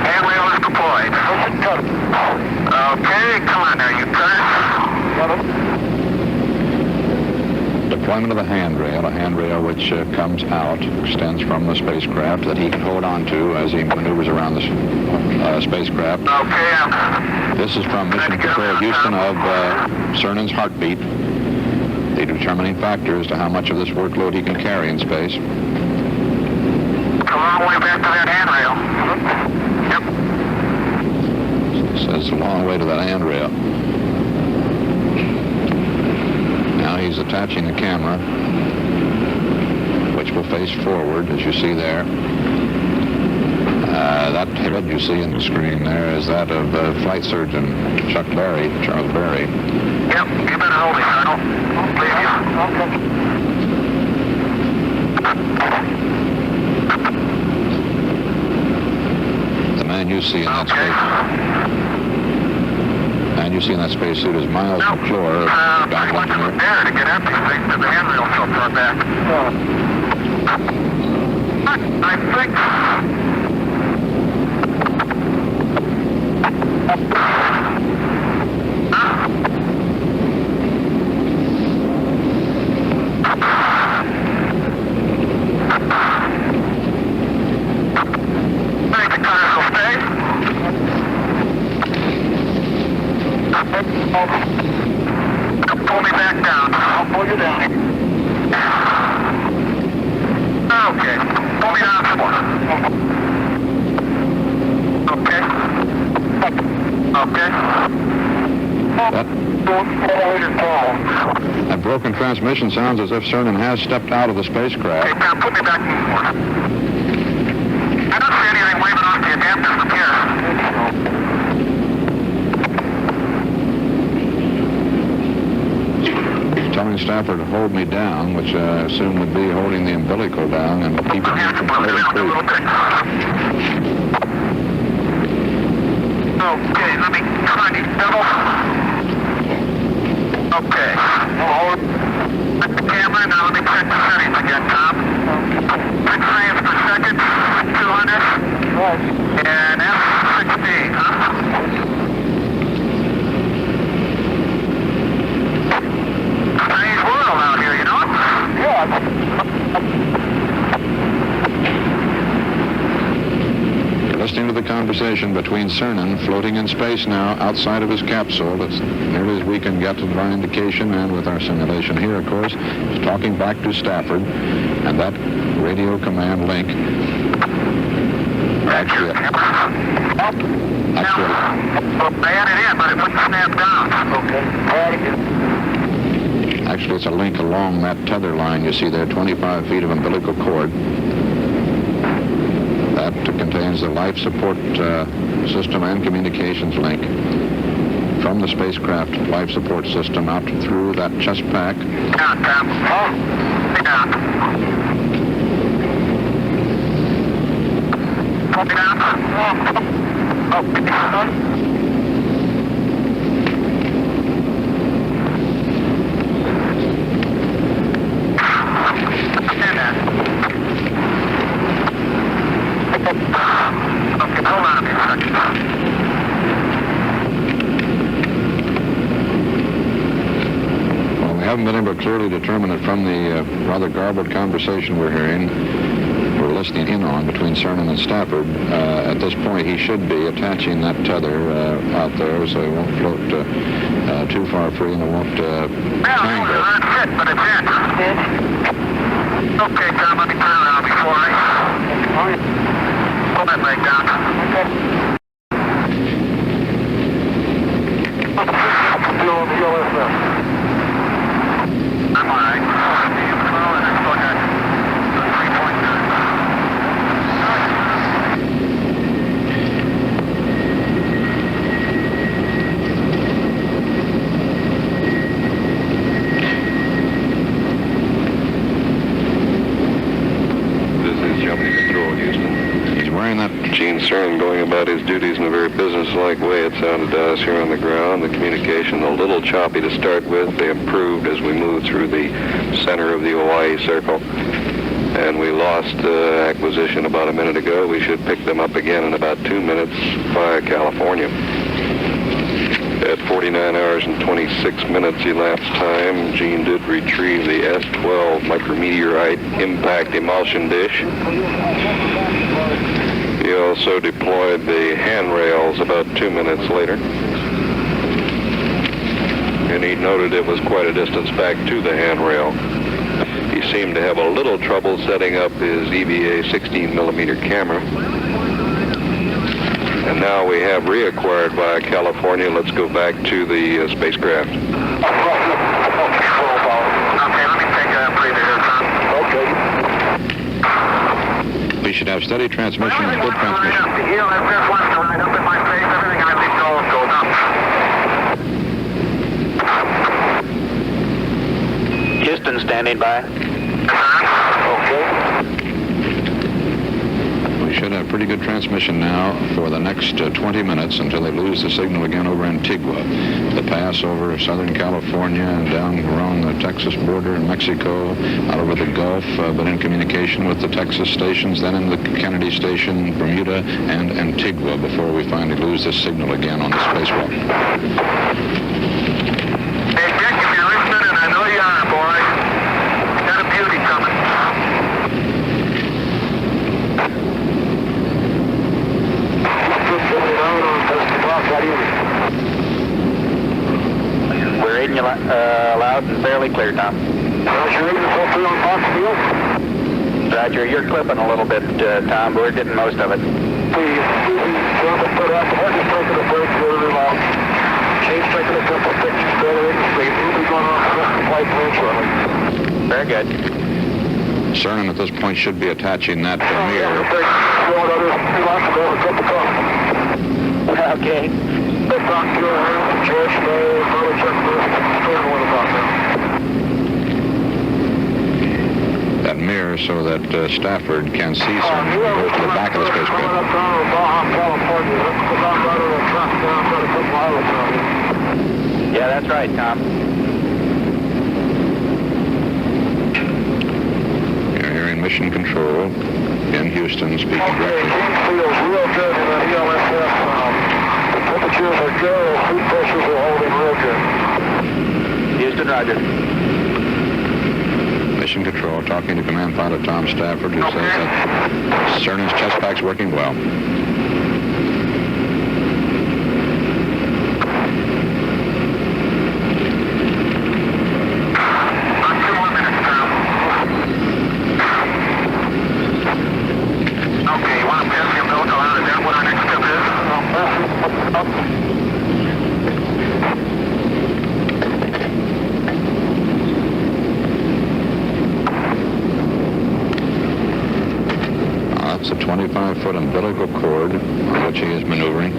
Handrail is deployed. Okay, come on now, you cutters. Deployment of the handrail, a handrail which comes out, extends from the spacecraft that he can hold on to as he maneuvers around the spacecraft. Okay. This is from Mission Control Houston of Cernan's heartbeat, the determining factor as to how much of this workload he can carry in space. It's a long way back to that handrail. It says a long way to that handrail. Now he's attaching the camera, which will face forward, as you see there. That head you see in the screen there is that of flight surgeon Charles Berry. Yep, you better hold it, Colonel. Please. The man you see in that space. And you see in that spacesuit is Miles McClure, ground engineer. There to get at these things to the handrail so far back. I think... Pull me back down. I'll pull you down. Okay. Pull me down some more. Okay. That broken transmission sounds as if Cernan has stepped out of the spacecraft. Hey, Tom, put me back more. I don't see anything waving off the adapters from here. Telling Stafford to hold me down, which I assume would be holding the umbilical down and keeping me from floating free. Okay, let me try these double. Okay. Hold the camera, now let me check the settings again, Tom. 6 frames per second, 200. And F16, huh? Strange world out here, you know? Yeah. You're listening to the conversation between Cernan, floating in space now, outside of his capsule. It's nearly as we can get to by indication, and with our simulation here, of course, he's talking back to Stafford, and that radio command link. Actually, I had it in, but it wouldn't snap down. Okay. Actually, it's a link along that tether line you see there, 25 feet of umbilical cord. That contains the life support system and communications link from the spacecraft life support system out through that chest pack. Down, Tom. Down. Put me down. Okay, hold on a second. Well, we haven't been able to clearly determine it from the rather garbled conversation we're hearing, we're listening in on between Cernan and Stafford. At this point, he should be attaching that tether out there so he won't float too far free and it won't tangle. That's it, but it's in. Okay, Tom, let me turn around before I... Pull that leg down. behind that? Gene Cernan going about his duties in a very businesslike way, it sounded to us here on the ground. The communication a little choppy to start with. They improved as we moved through the center of the Hawaii circle. And we lost acquisition about a minute ago. We should pick them up again in about 2 minutes via California. At 49 hours and 26 minutes elapsed time, Gene did retrieve the S-12 micrometeorite impact emulsion dish. He also deployed the handrails about 2 minutes later. And he noted it was quite a distance back to the handrail. He seemed to have a little trouble setting up his EVA 16mm camera. And now we have reacquired via California. Let's go back to the spacecraft. Okay, let me take a preview here, Tom. Okay. We should have steady transmission and good transmission. The ELSS wants to ride up in my face. Everything I think goes up. Houston standing by. Okay. We should have pretty good transmission now for the next 20 minutes until they lose the signal again over Antigua. The pass over southern California and down around the Texas border in Mexico, out over the Gulf, but in communication with the Texas stations, then in the Kennedy station, Bermuda, and Antigua before we finally lose this signal again on the spacewalk. Hey, Dick, if you're listening, and I know you are, boy, got a beauty coming. We're reading you loud and fairly clear, Tom. Roger, you're clipping a little bit, Tom, but we're getting most of it. Very good. Cernan at this point should be attaching that mirror. Okay. That mirror so that Stafford can see Cernan when he goes to the back of the spacecraft. Yeah, that's right, Tom. You're hearing mission control in Houston speaking directly. Feels real good in the ELSS. Temperatures are good, heat pressures are holding real good. Houston, roger. Mission control talking to command pilot Tom Stafford, who says that Cernan's chest pack's working well. That's a 25-foot umbilical cord on which he is maneuvering.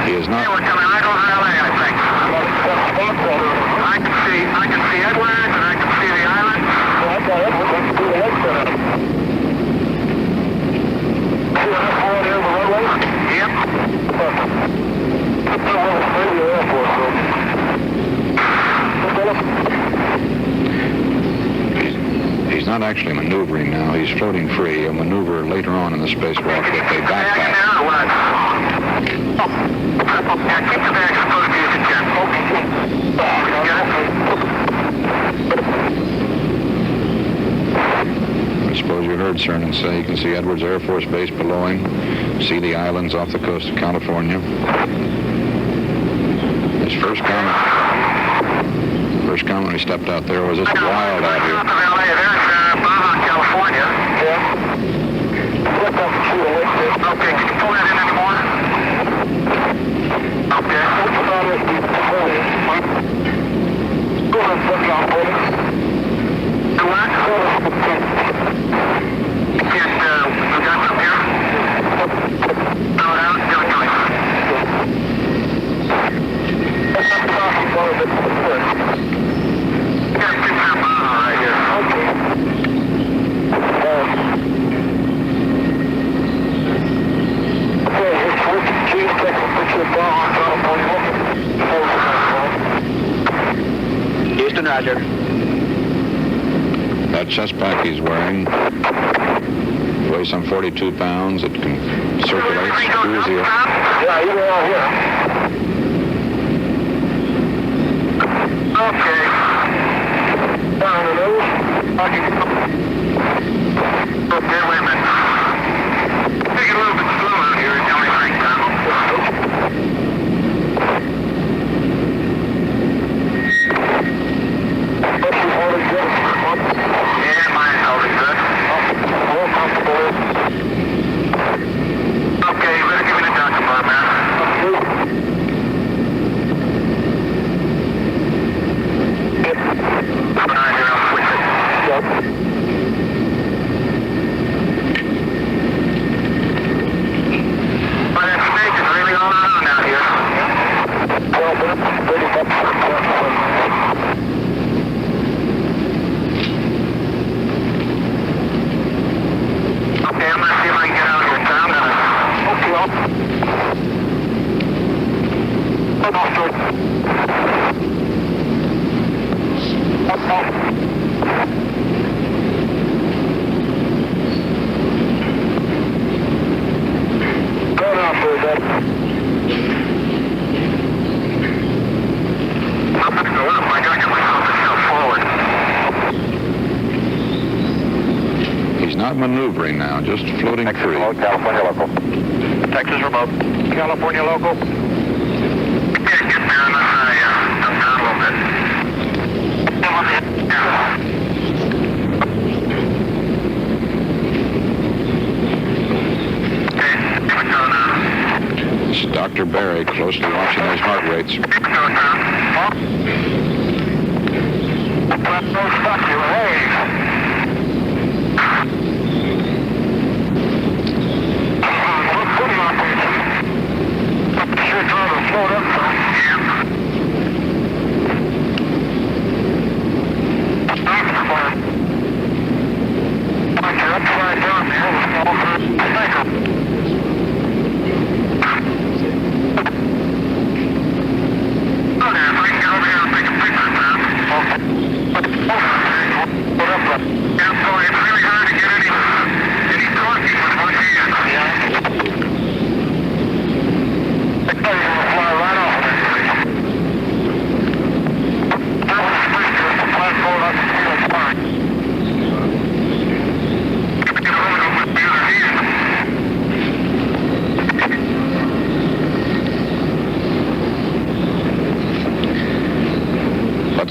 He is not. We're coming right over LA, I think. I can see Edwards, and I can see the island. He's not actually maneuvering now. He's floating free. He'll maneuver later on in the spacewalk with a backpack. Yeah, keep the bag as close to you as you can. I suppose you heard Cernan say you can see Edwards Air Force Base below him, see the islands off the coast of California. His first comment when he stepped out there was, it's wild out here. California. Yeah. Okay, can you pull that in anymore? Okay. Go ahead, put it on, please. Do what? You can't, we got some here? Throw it out, give it to me. Got a 6.5 right here. Okay. chest pack he's wearing. Weighs some 42 pounds. It can circulate. Who's here? Yeah, you're all here. Okay. Down the nose. Okay, wait a minute. Take it a little bit slow out here. It's the only thing, Tom. Yeah, mine's holding good. More comfortable. Okay, you better give me the doctor, man. He's not maneuvering now, just floating free. Remote, California local. Texas remote. California local. Get there on the side, come down a little bit. Okay, here we go now. It's Dr. Barry closely watching those heart rates. Here we go now. Fuck you, hey.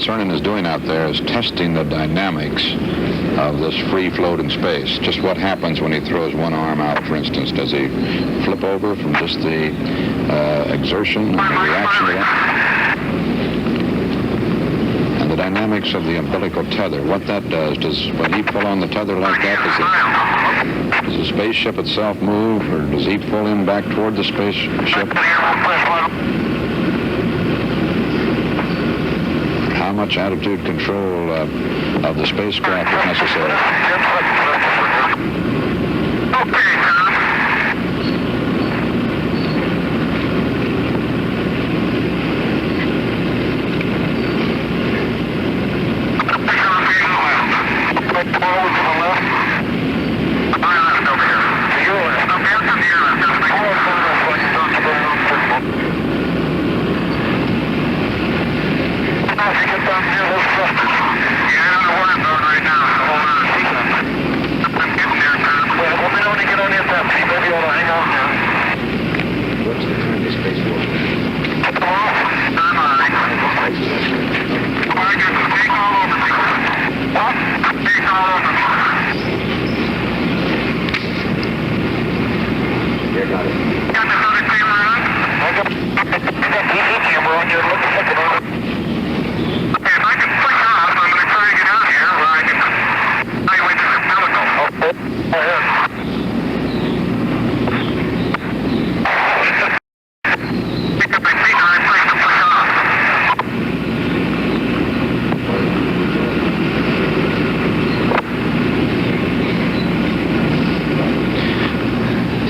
Cernan is doing out there is testing the dynamics of this free float in space. Just what happens when he throws one arm out, for instance. Does he flip over from just the exertion and the reaction to that? And the dynamics of the umbilical tether, what that does, when he pull on the tether like that, does the spaceship itself move, or does he pull him back toward the spaceship? How much attitude control of the spacecraft is necessary?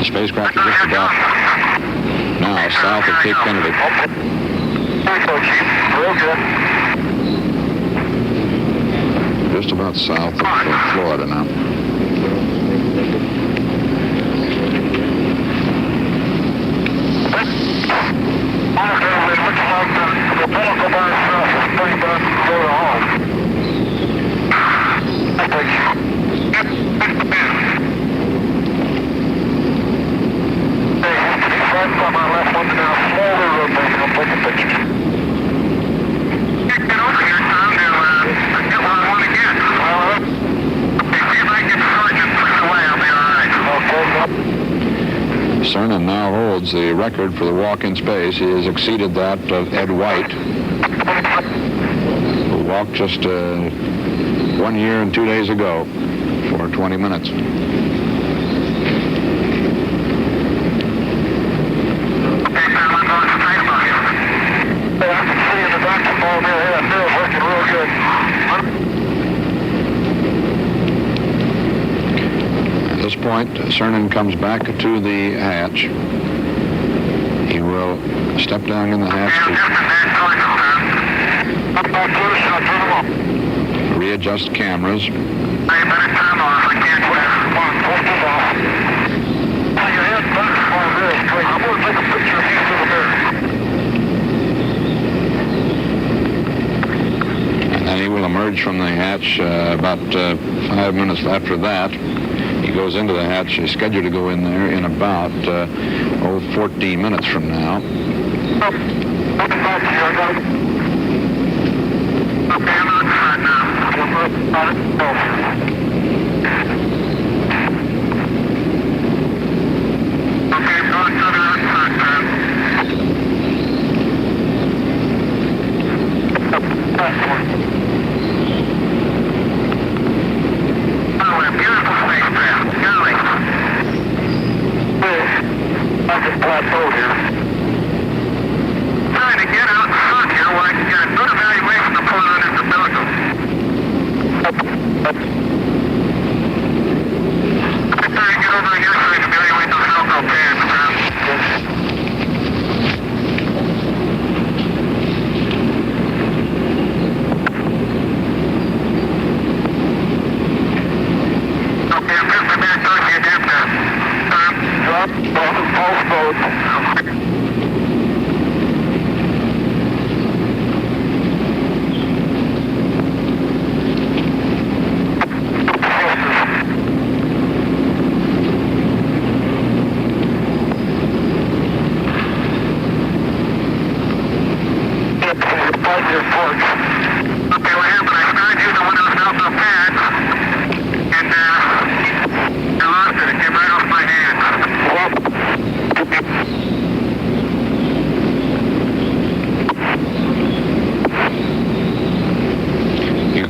Spacecraft is just about now south of Cape Kennedy. Real good. just about south of Florida now. Cernan now holds the record for the walk in space. He has exceeded that of Ed White, who walked just 1 year and 2 days ago for 20 minutes. At this point, Cernan comes back to the hatch. He will step down in the hatch to readjust cameras. And then he will emerge from the hatch about 5 minutes after that. He goes into the hatch. He's scheduled to go in there in about 14 minutes from now.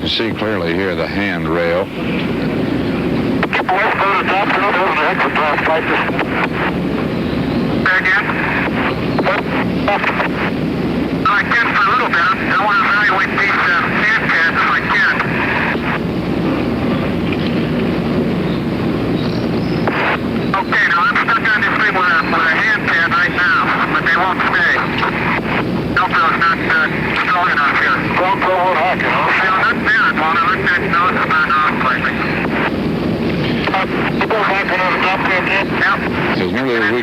See clearly here the handrail. I can for a little bit. I want to evaluate these hand pads if I can. Okay, now I'm stuck on this thing with a hand pad right now, but they won't stay. GoPro's not strong enough here. GoPro won't hack it, huh? No, not bad, Walter. Look at that nose about off lately. As nearly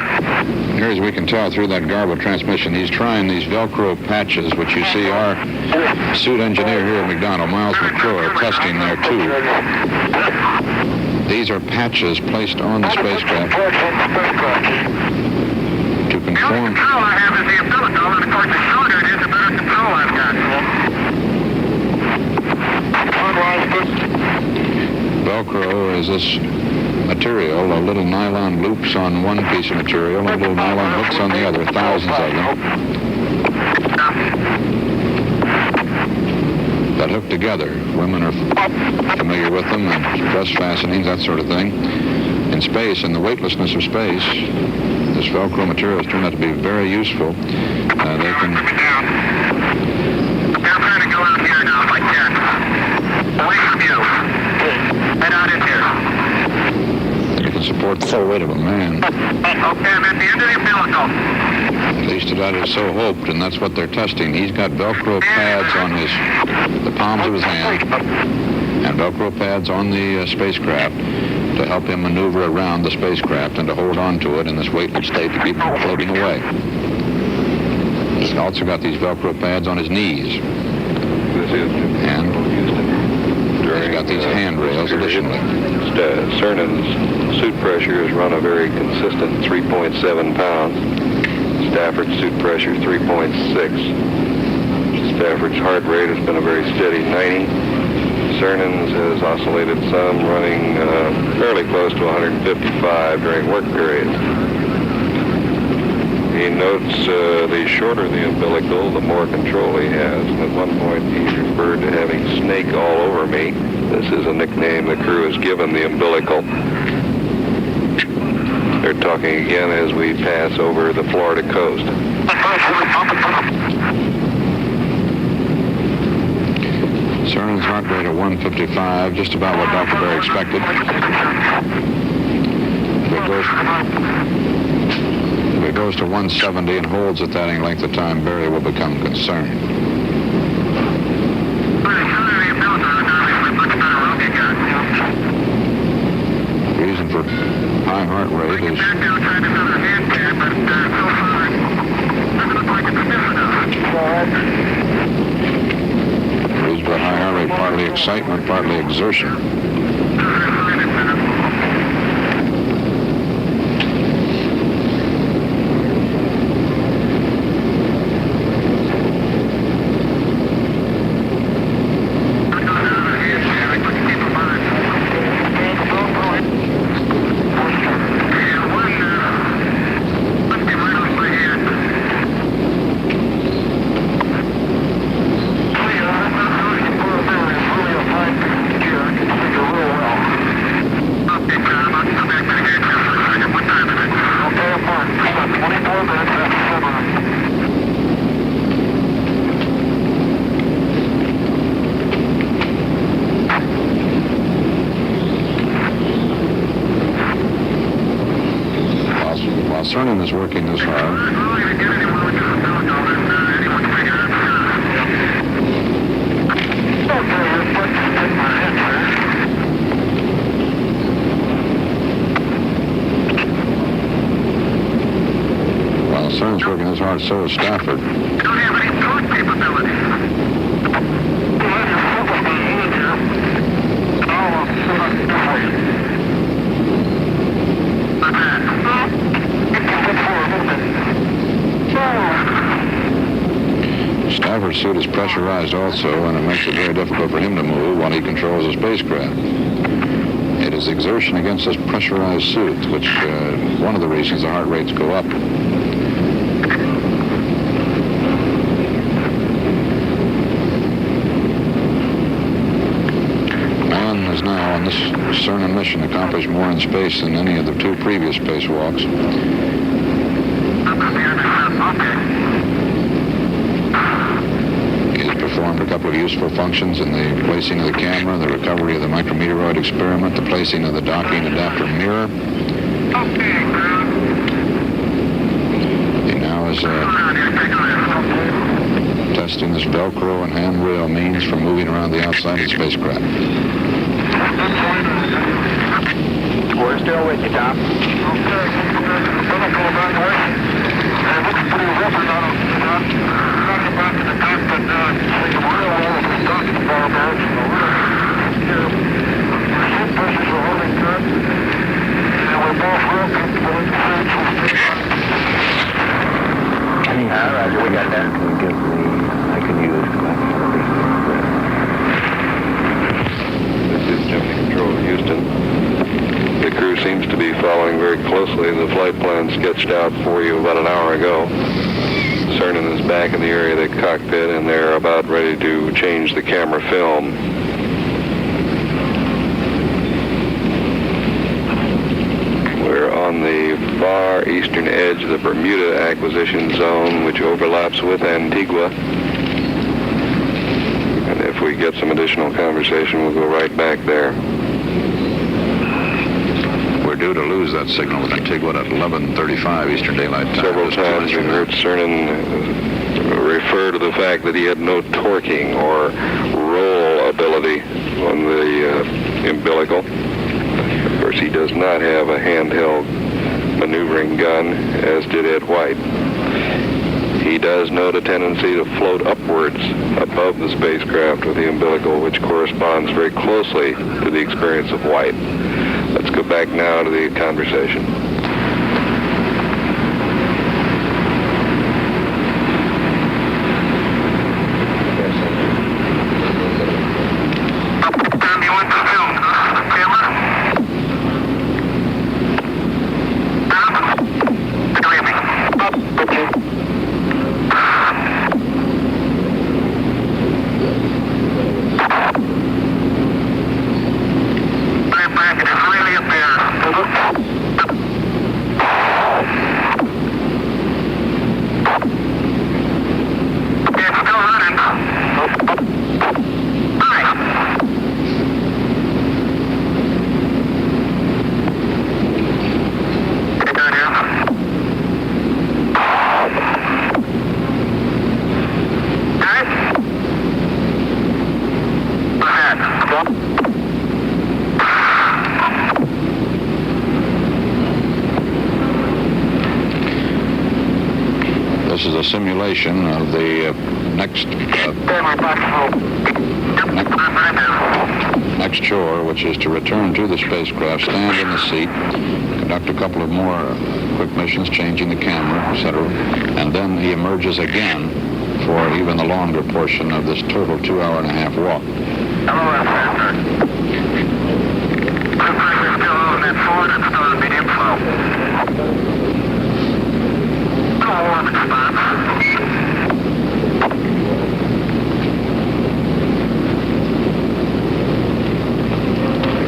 as we can tell through that garbled transmission, he's trying these Velcro patches, which you see our suit engineer here at McDonnell, Miles McClure, testing there too. These are patches placed on the spacecraft to conform. The only control I have is the umbilical, and of course the shorter it is, the better control I've got. Velcro is this material, little nylon loops on one piece of material and little nylon hooks on the other, thousands of them, that hook together. Women are familiar with them, and dress fastenings, that sort of thing. In space, in the weightlessness of space, this Velcro material has turned out to be very useful. They can... I'm trying to go out here now if I can. Away from you. Head out in here. They can support the full weight of a man. Okay, I'm at the end of the umbilical. At least that is so hoped, and that's what they're testing. He's got Velcro pads on the palms of his hand. and Velcro pads on the spacecraft to help him maneuver around the spacecraft and to hold on to it in this weightless state to keep him from floating away. He's also got these Velcro pads on his knees. And he's got these handrails additionally. Cernan's suit pressure has run a very consistent 3.7 pounds. Stafford's suit pressure 3.6. Stafford's heart rate has been a very steady 90. Cernan's has oscillated some, running fairly close to 155 during work periods. He notes the shorter the umbilical, the more control he has. And at one point, he referred to having snake all over me. This is a nickname the crew has given the umbilical. They're talking again as we pass over the Florida coast. Cernan's heart rate of 155, just about what Dr. Berry expected. If it goes to 170 and holds at that any length of time, Berry will become concerned. The reason for high heart rate is for high heart rate, partly excitement, partly exertion. Cernan is working this hard. While Cernan's working this hard, so is Stafford. Stafford's suit is pressurized also, and it makes it very difficult for him to move while he controls the spacecraft. It is exertion against this pressurized suit, which one of the reasons the heart rates go up. Man has now, on this Cernan mission, accomplished more in space than any of the two previous spacewalks. Performed a couple of useful functions in the placing of the camera, the recovery of the micrometeoroid experiment, the placing of the docking adapter mirror. He now is testing this Velcro and handrail means for moving around the outside of the spacecraft. We're still with you, Tom. Roger, we got that. Can you give me, I can use This is Gemini Control, Houston. The crew seems to be following very closely the flight plan sketched out for you about an hour ago. Cernan is back in the area of the cockpit, and they're about ready to change the camera film. We're on the far eastern edge of the Bermuda acquisition zone, which overlaps with Antigua. And if we get some additional conversation, we'll go right back there. We're due to lose that signal with Antigua at 11:35 Eastern Daylight Time. Several times we heard Cernan refer to the fact that he had no torquing or roll ability on the umbilical. Of course, he does not have a handheld maneuvering gun, as did Ed White. He does note a tendency to float upwards above the spacecraft with the umbilical, which corresponds very closely to the experience of White. Let's go back now to the conversation. This is a simulation of the next chore, which is to return to the spacecraft, stand in the seat, conduct a couple of more quick missions, changing the camera, etc., and then he emerges again for even the longer portion of this total 2.5-hour walk.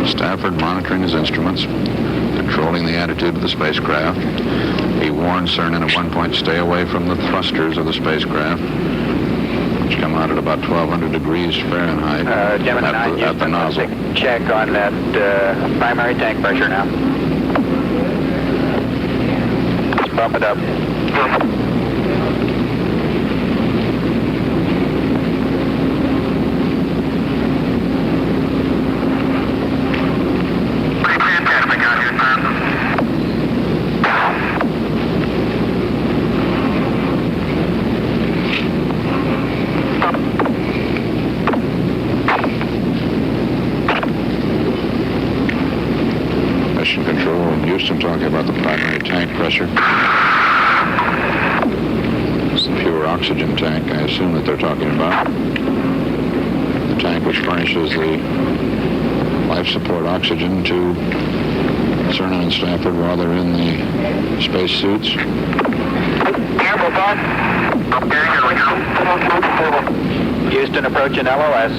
Stafford monitoring his instruments, controlling the attitude of the spacecraft. He warned Cernan at one point to stay away from the thrusters of the spacecraft, which come out at about 1,200 degrees Fahrenheit at the nozzle. Check on that primary tank pressure now. Let's bump it up. Talking about the primary tank pressure. It's the pure oxygen tank, I assume that they're talking about. The tank which furnishes the life support oxygen to Cernan and Stafford while they're in the space suits. Houston approaching LOS.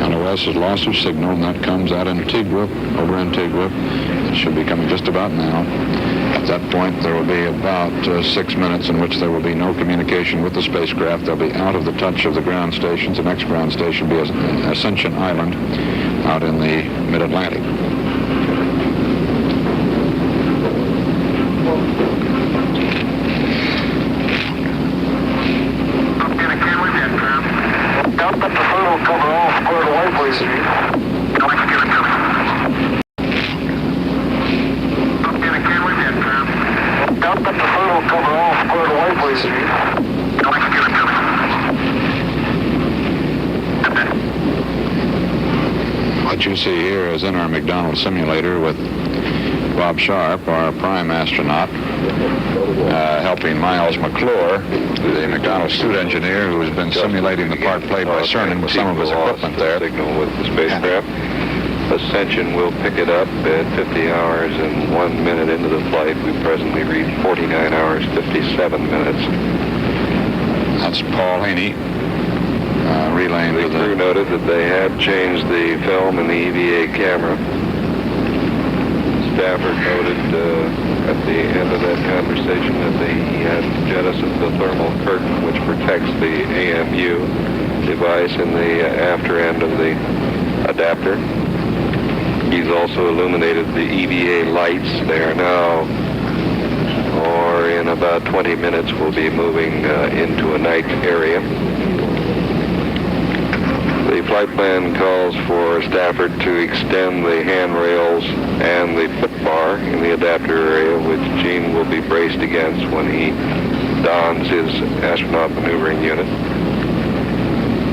LOS is loss of signal, and that comes at Antigua, over Antigua. It should be coming just about now. At that point, there will be about 6 minutes in which there will be no communication with the spacecraft. They'll be out of the touch of the ground stations. The next ground station will be Ascension Island out in the mid-Atlantic. What you see here is in our McDonald simulator with Bob Sharp, our prime astronaut, helping Miles McClure, the McDonald suit engineer who has been simulating the part played by Cernan with some of his equipment there. Signal with the spacecraft. Ascension will pick it up at 50 hours and 1 minute into the flight. We presently read 49 hours, 57 minutes. That's Paul Haney relaying to the crew noted that they had changed the film in the EVA camera. Stafford noted at the end of that conversation that he had jettisoned the thermal curtain which protects the AMU device in the after end of the adapter. He's also illuminated the EVA lights. They are now, or in about 20 minutes, we'll be moving into a night area. The flight plan calls for Stafford to extend the handrails and the foot bar in the adapter area, which Gene will be braced against when he dons his astronaut maneuvering unit.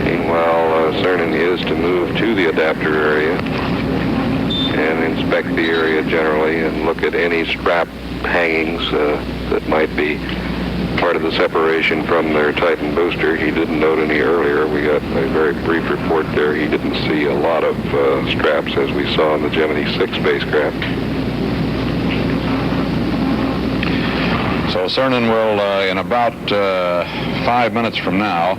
Meanwhile, Cernan is to move to the adapter area and inspect the area generally and look at any strap hangings that might be part of the separation from their Titan booster. He didn't note any earlier. We got a very brief report there. He didn't see a lot of straps as we saw in the Gemini 6 spacecraft. So Cernan will, in about 5 minutes from now,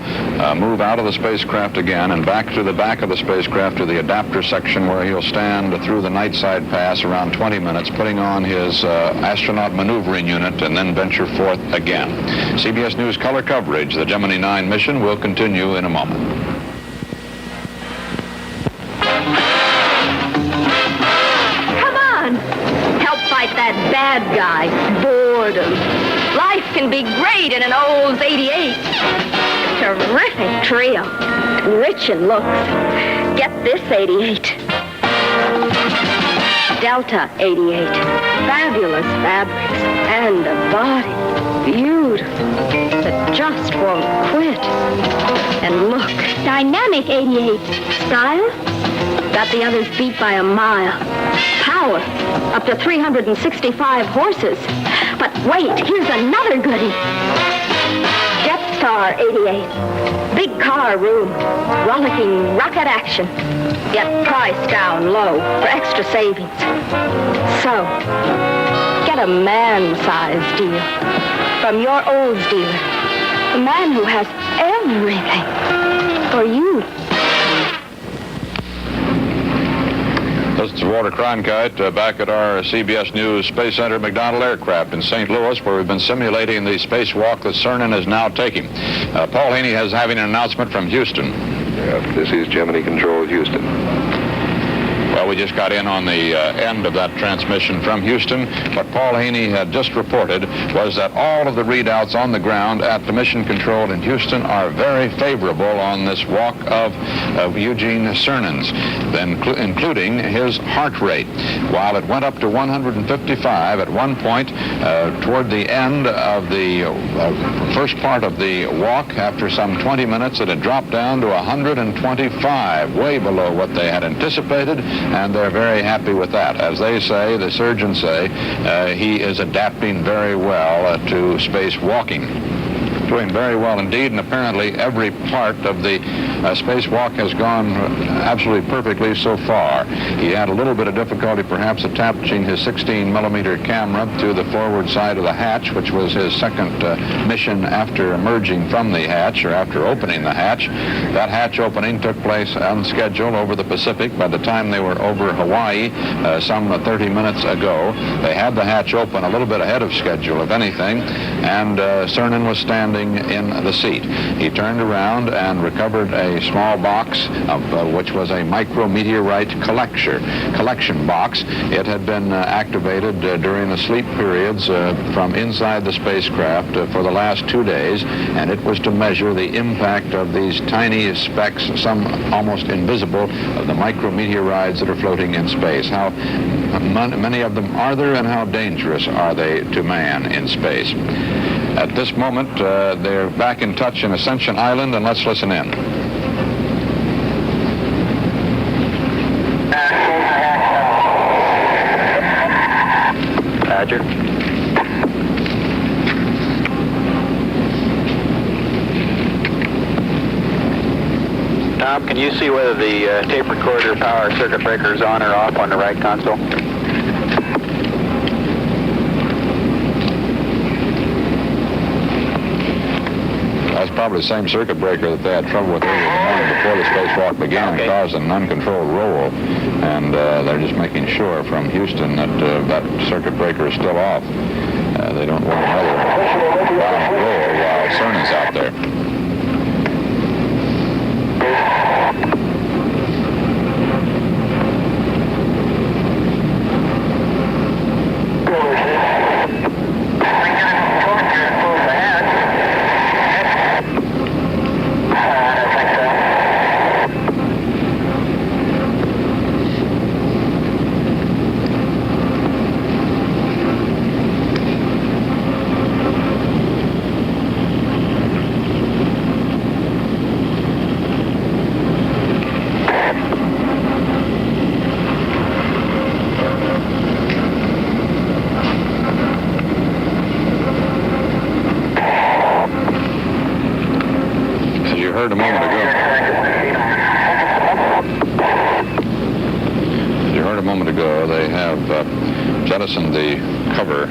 move out of the spacecraft again and back to the back of the spacecraft to the adapter section, where he'll stand through the night side pass around 20 minutes, putting on his astronaut maneuvering unit, and then venture forth again. CBS News color coverage, the Gemini 9 mission, will continue in a moment. Come on! Help fight that bad guy, boredom. Life can be great in an Olds 88. Terrific trio. Rich in looks. Get this 88. Delta 88. Fabulous fabrics. And a body. Beautiful. That just won't quit. And look. Dynamic 88. Style? Got the others beat by a mile. Power. Up to 365 horses. But wait, here's another goodie. Jetstar 88. Big car room. Rollicking rocket action. Yet price down low for extra savings. So, get a man-sized deal from your Olds dealer. A man who has everything for you. This is Walter Cronkite back at our CBS News Space Center McDonnell aircraft in St. Louis, where we've been simulating the spacewalk that Cernan is now taking. Paul Haney is having an announcement from Houston. Yeah, this is Gemini Control Houston. Well, we just got in on the end of that transmission from Houston. What Paul Haney had just reported was that all of the readouts on the ground at the mission control in Houston are very favorable on this walk of Eugene Cernan's, including his heart rate. While it went up to 155 at one point toward the end of the first part of the walk, after some 20 minutes, it had dropped down to 125, way below what they had anticipated. And they're very happy with that. As they say, the surgeons say, he is adapting very well to spacewalking. Doing very well indeed, and apparently every part of the spacewalk has gone absolutely perfectly so far. He had a little bit of difficulty perhaps attaching his 16-millimeter camera to the forward side of the hatch, which was his second mission after emerging from the hatch, or after opening the hatch. That hatch opening took place on schedule over the Pacific. By the time they were over Hawaii, some 30 minutes ago, they had the hatch open a little bit ahead of schedule, if anything, and Cernan was standing in the seat. He turned around and recovered a small box, which was a micrometeorite collection box. It had been activated during the sleep periods from inside the spacecraft for the last 2 days, and it was to measure the impact of these tiny specks, some almost invisible, of the micrometeorites that are floating in space. How many of them are there, and how dangerous are they to man in space? At this moment, they're back in touch in Ascension Island, and let's listen in. Roger. Tom, can you see whether the tape recorder power circuit breaker is on or off on the right console? That's probably the same circuit breaker that they had trouble with earlier in the morning before the spacewalk began, causing an uncontrolled roll. And they're just making sure from Houston that that circuit breaker is still off. They don't want another violent roll while Cernan's out there. heard a moment ago. As you heard a moment ago, they have jettisoned the cover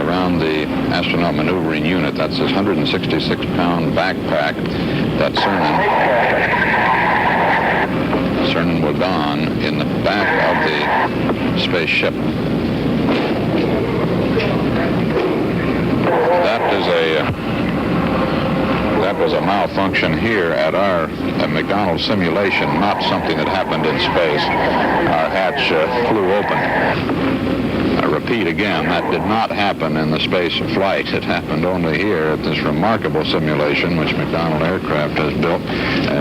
around the astronaut maneuvering unit. That's this 166-pound backpack that Cernan will don in the back of the spaceship. That was a malfunction here at our McDonald's simulation, not something that happened in space. Our hatch flew open. I repeat again, that did not happen in the space flight. It happened only here at this remarkable simulation which McDonnell Aircraft has built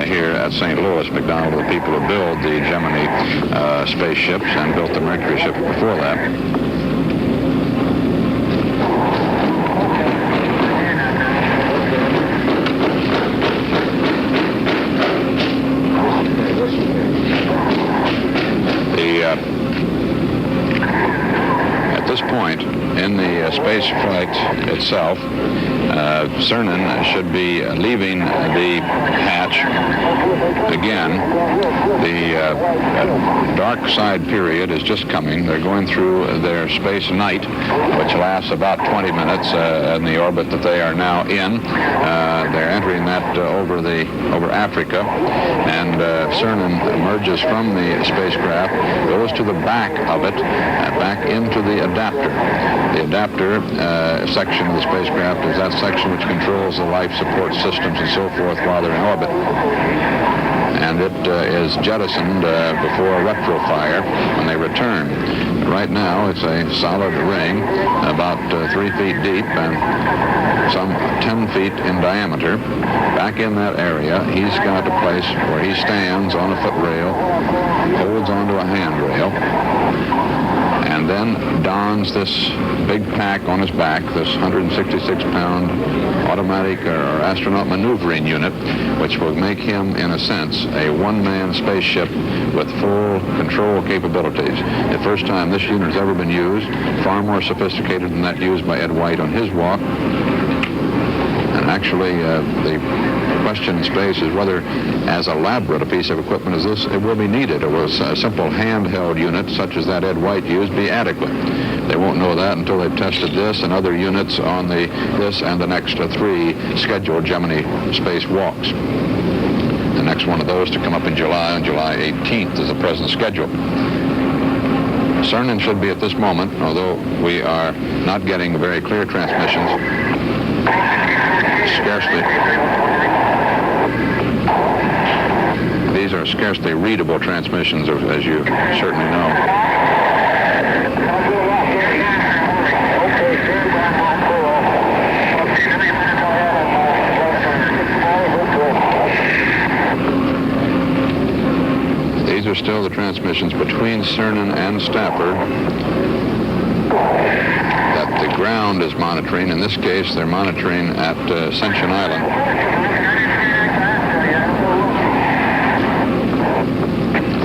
here at St. Louis. McDonnell, the people who build the Gemini spaceships and built the Mercury ship before that. At this point in the space flight itself, Cernan should be leaving the hatch again. The dark side period is just coming. They're going through their space night, which lasts about 20 minutes in the orbit that they are now in. They're entering that over Africa, and Cernan emerges from the spacecraft, goes to the back of it, back into the adapter. The adapter section of the spacecraft is that section which controls the life support systems and so forth while they're in orbit. And it is jettisoned before retrofire when they return. Right now, it's a solid ring, about 3 feet deep and some 10 feet in diameter. Back in that area, he's got a place where he stands on a footrail, holds onto a handrail, and then dons this big pack on his back, this 166-pound automatic or astronaut maneuvering unit, which will make him, in a sense, a one-man spaceship with full control capabilities. The first time this unit has ever been used, far more sophisticated than that used by Ed White on his walk. And actually, the question in space is whether, as elaborate a piece of equipment as this, it will be needed, or will a simple handheld unit, such as that Ed White used, be adequate. They won't know that until they've tested this and other units on this and the next 3 scheduled Gemini space walks. The next one of those to come up in July, on July 18th, is the present schedule. Cernan should be at this moment, although we are not getting very clear transmissions, these are scarcely readable transmissions, as you certainly know. These are still the transmissions between Cernan and Stafford that the ground is monitoring. In this case, they're monitoring at Ascension Island.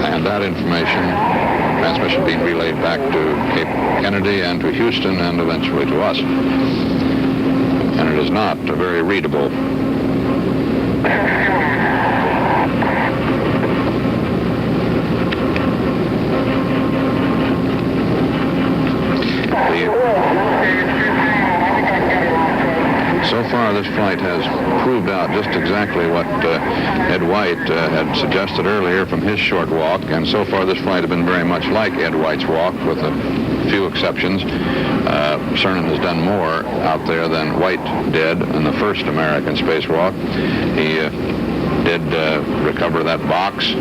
And that transmission being relayed back to Cape Kennedy and to Houston and eventually to us. And it is not very readable. So far, this flight has proved out just exactly what Ed White had suggested earlier from his short walk, and so far this flight has been very much like Ed White's walk, with a few exceptions. Cernan has done more out there than White did in the first American spacewalk. He did recover that box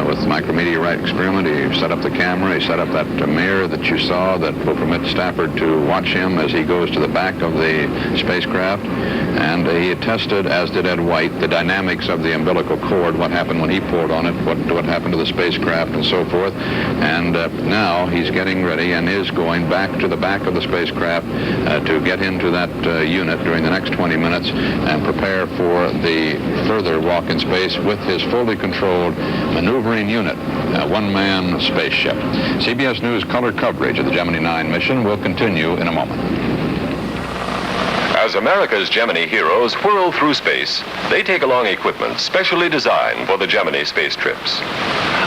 with micrometeorite experiment. He set up the camera. He set up that mirror that you saw that will permit Stafford to watch him as he goes to the back of the spacecraft. And he tested, as did Ed White, the dynamics of the umbilical cord, what happened when he pulled on it, what happened to the spacecraft, and so forth. And now he's getting ready and is going back to the back of the spacecraft to get into that unit during the next 20 minutes and prepare for the further walk in space with his fully controlled maneuvering unit, a one-man spaceship. CBS News color coverage of the Gemini 9 mission will continue in a moment. As As America's Gemini heroes whirl through space, they take along equipment specially designed for the Gemini space trips.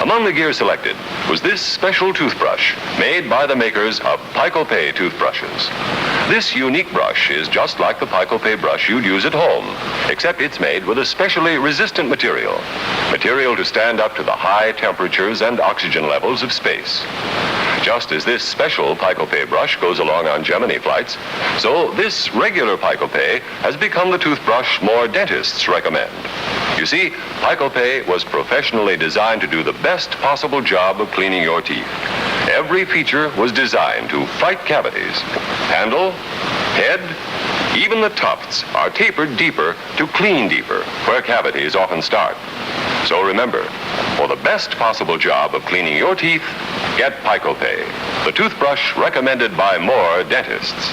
Among the gear selected was this special toothbrush made by the makers of Picopay toothbrushes. This unique brush is just like the Picopay brush you'd use at home, except it's made with a specially resistant material to stand up to the high temperatures and oxygen levels of space. Just as this special Picopay brush goes along on Gemini flights, so this regular Picopay has become the toothbrush more dentists recommend. You see, Picopay was professionally designed to do the best possible job of cleaning your teeth. Every feature was designed to fight cavities. Handle, head, even the tufts are tapered deeper to clean deeper, where cavities often start. So remember, for the best possible job of cleaning your teeth, get Picopay, the toothbrush recommended by more dentists.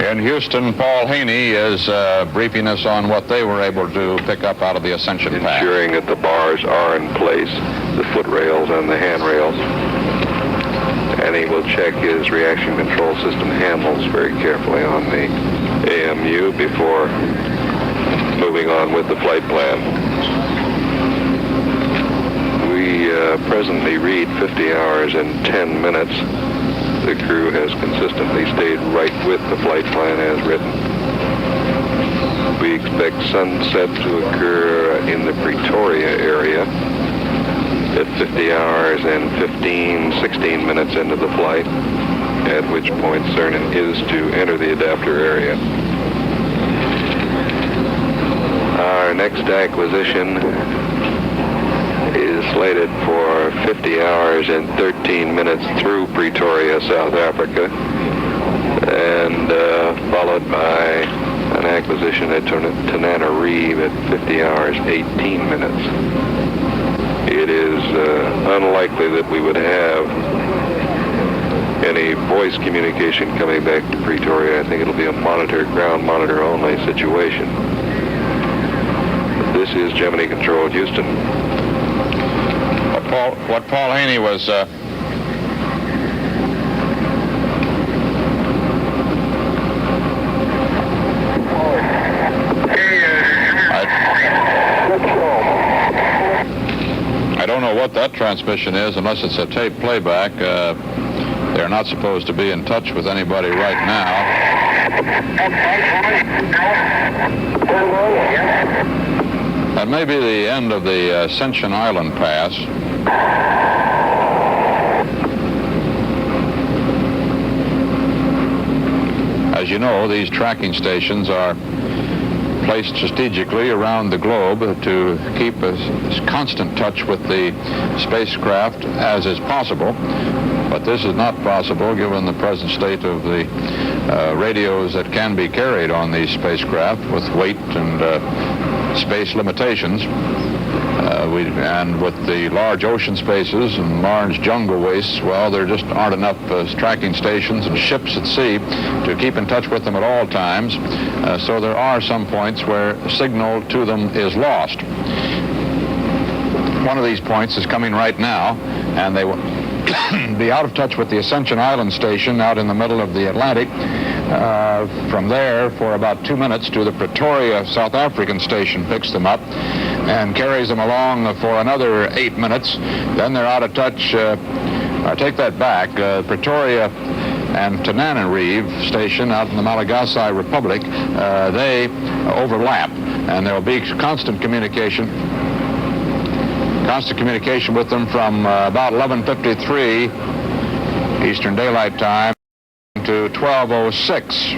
In Houston, Paul Haney is briefing us on what they were able to pick up out of the Ascension path. Ensuring that the bars are in place, the foot rails and the handrails. And he will check his reaction control system handles very carefully on the AMU before moving on with the flight plan. We presently read 50 hours and 10 minutes. The crew has consistently stayed right with the flight plan as written. We expect sunset to occur in the Pretoria area at 50 hours and 16 minutes into the flight, at which point Cernan is to enter the adapter area. Our next acquisition is slated for 50 hours and 13 minutes through Pretoria, South Africa, and followed by an acquisition at Tananarive at 50 hours, 18 minutes. It is unlikely that we would have any voice communication coming back to Pretoria. I think it'll be a ground monitor only situation. This is Gemini Control, Houston. What Paul Haney was I don't know what that transmission is unless it's a tape playback. They're not supposed to be in touch with anybody right now. That may be the end of the Ascension Island pass. As you know, these tracking stations are placed strategically around the globe to keep a constant touch with the spacecraft as is possible. But this is not possible given the present state of the radios that can be carried on these spacecraft with weight and space limitations. And with the large ocean spaces and large jungle wastes, well, there just aren't enough tracking stations and ships at sea to keep in touch with them at all times. So there are some points where signal to them is lost. One of these points is coming right now, and they will be out of touch with the Ascension Island station out in the middle of the Atlantic. From there, for about 2 minutes, to the Pretoria, South African station picks them up and carries them along for another 8 minutes. Then they're out of touch. I take that back. Pretoria and Tananarive station out in the Malagasy Republic, they overlap, and there will be constant communication with them from about 11:53 Eastern Daylight Time to 12:06.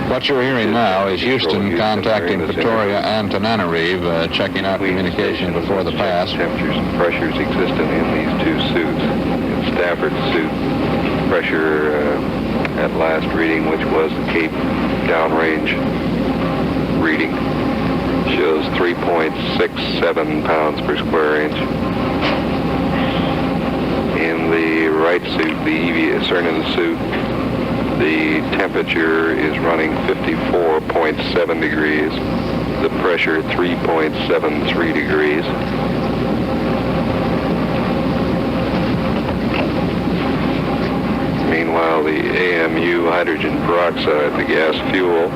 What you're hearing now is Houston contacting Pretoria and Tananarive, checking out communication before the pass. Temperatures and pressures existent in these two suits. In Stafford's suit, pressure at last reading, which was the Cape downrange reading, shows 3.67 pounds per square inch. In the right suit, the Cernan suit, the temperature is running 54.7 degrees. the pressure 3.73 degrees. Meanwhile, the AMU hydrogen peroxide, the gas fuel,